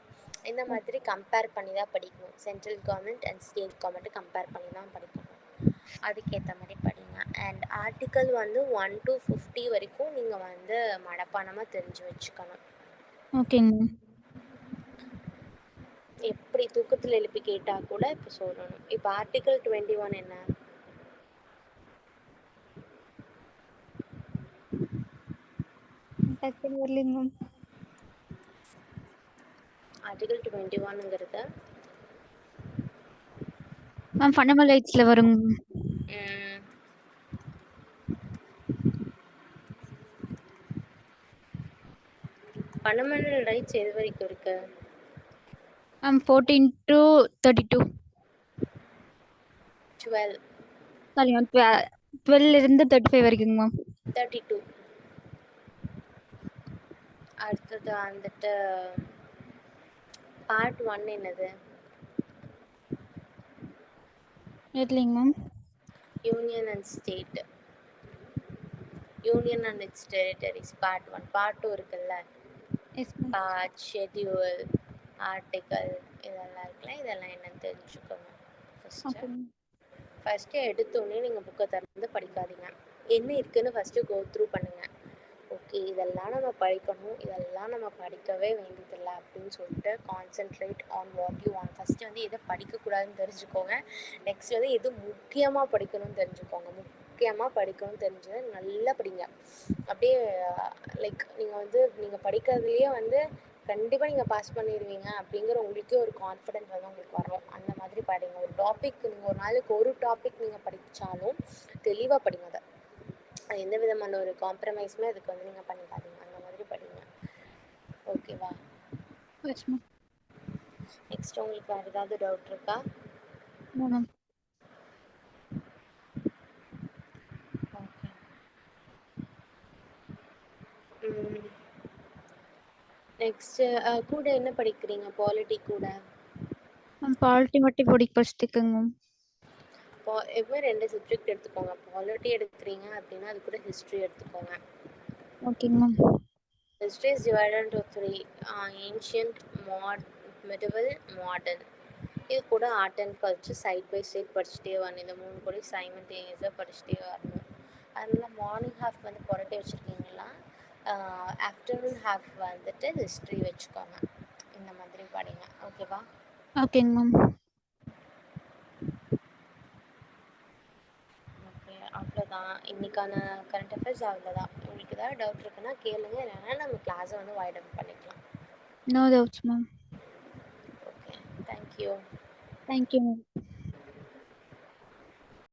இந்த மாதிரி கம்பேர் பண்ணி தான் படிக்கணும். Central government and state government compare பண்ணி தான் படிக்கணும். அதுக்கேற்ற மாதிரி படிங்க. அண்ட் ஆர்டிக்கல் வந்து 1 to 50 வரைக்கும் நீங்கள் வந்து மனப்பாடமாக தெரிஞ்சு வச்சுக்கணும். ஓகேங்க மேம். எப்படி தூக்கத்தில் எழுப்பி கேட்டால் கூட இப்போ சொல்லணும். இப்போ ஆர்டிக்கல் 21 என்ன? டக்குனு வரலைங்க மேம். ஆர்டிக்கல் 21ங்கிறது மேம் ஃபண்டமெண்டல் ரைட்ஸில் வருங்க. ஃபண்டமெண்டல் ரைட்ஸ் எது வரைக்கும் இருக்கு? Ma'am 14 to 32. 12. சாரி மேம் 12 இருந்து 35 வரைக்குங்க மேம். 32. அடுத்தது வந்துட்டு பார்ட் 1 என்னது? எதுலைங்க ma'am? Union and state, union and its territories part 1. Part 2 இருக்குல்ல, yes ma'am. Part, schedule, article இதெல்லாம் இருக்குல்ல, இதெல்லாம் என்னன்னு தெரிஞ்சுக்கோங்க ஓகே மேம். ஃபஸ்ட்டு எடுத்தோடனே நீங்கள் புக்கை திறந்து படிக்காதீங்க. என்ன இருக்குன்னு ஃபஸ்ட்டு கோ த்ரூ பண்ணுங்கள். ஓகே, இதெல்லாம் நம்ம படிக்கணும், இதெல்லாம் நம்ம படிக்கவே வேண்டியதில்லை அப்படின்னு சொல்லிட்டு concentrate on what you want. First வந்து எதை படிக்கக்கூடாதுன்னு தெரிஞ்சுக்கோங்க. நெக்ஸ்ட் வந்து எது முக்கியமாக படிக்கணும்னு தெரிஞ்சுக்கோங்க. முக்கியமாக படிக்கணும்னு தெரிஞ்சு நல்லா படிங்க. அப்படியே லைக் நீங்கள் படிக்கிறதுலையே வந்து கண்டிப்பாக நீங்கள் பாஸ் பண்ணிடுவீங்க அப்படிங்கிற உங்களுக்கே ஒரு கான்ஃபிடென்ட் வந்து உங்களுக்கு வரும். அந்த மாதிரி படிங்க. ஒரு டாபிக் நீங்கள் ஒரு நாளைக்கு ஒரு டாபிக் நீங்கள் படித்தாலும் தெளிவாக படிங்க. அது எந்த விதமான ஒரு காம்ப்ரமைஸுமே அதுக்கு வந்து நீங்கள் பண்ணிக்காதீங்க. அந்த மாதிரி படிங்க. ஓகேவா? Yes ma'am. நெக்ஸ்ட் உங்களுக்கு வேறு ஏதாவது டவுட் இருக்கா? மேம். ஓகே. நெக்ஸ்ட்டு கூட என்ன படிக்கிறீங்க பாலிட்டி கூட? மேம் பாலிட்டி மட்டும் இப்போதைக்கு படிச்சுட்டுருக்கேங்க மேம். எப்பவுமே 2 சப்ஜெக்ட் எடுத்துக்கோங்க. பாலிட்டி எடுக்கிறீங்க அப்படின்னா அது கூட ஹிஸ்ட்ரி எடுத்துக்கோங்க. ஓகேங்க ma'am. History is divided into 3: ancient, medieval, modern. இது கூட art and culture side by side படிச்சுட்டே வரணும். இந்த 3 கூட சைமல்டேனியஸாக படிச்சுட்டே வரணும். அதனால் மார்னிங் ஹாஃப் வந்து புரட்டி வச்சுருக்கீங்களா, ஆஃப்டர்நூன் ஹாஃப் வந்துட்டு ஹிஸ்ட்ரி வச்சுக்கோங்க. இந்த மாதிரி படிங்க. ஓகேவா? ஓகேங்க மேம். ஓகே, அவ்வளோதான் இன்றைக்கான கரண்ட் அஃபேர்ஸ். அவ்வளோதான். உங்களுக்கு ஏதாவது டவுட் இருக்குன்னா கேளுங்க, இல்லைன்னா நம்ம கிளாஸை வந்து வைட் அப் பண்ணிக்கலாம். No doubts ma'am. Okay, thank you. Thank you ma'am.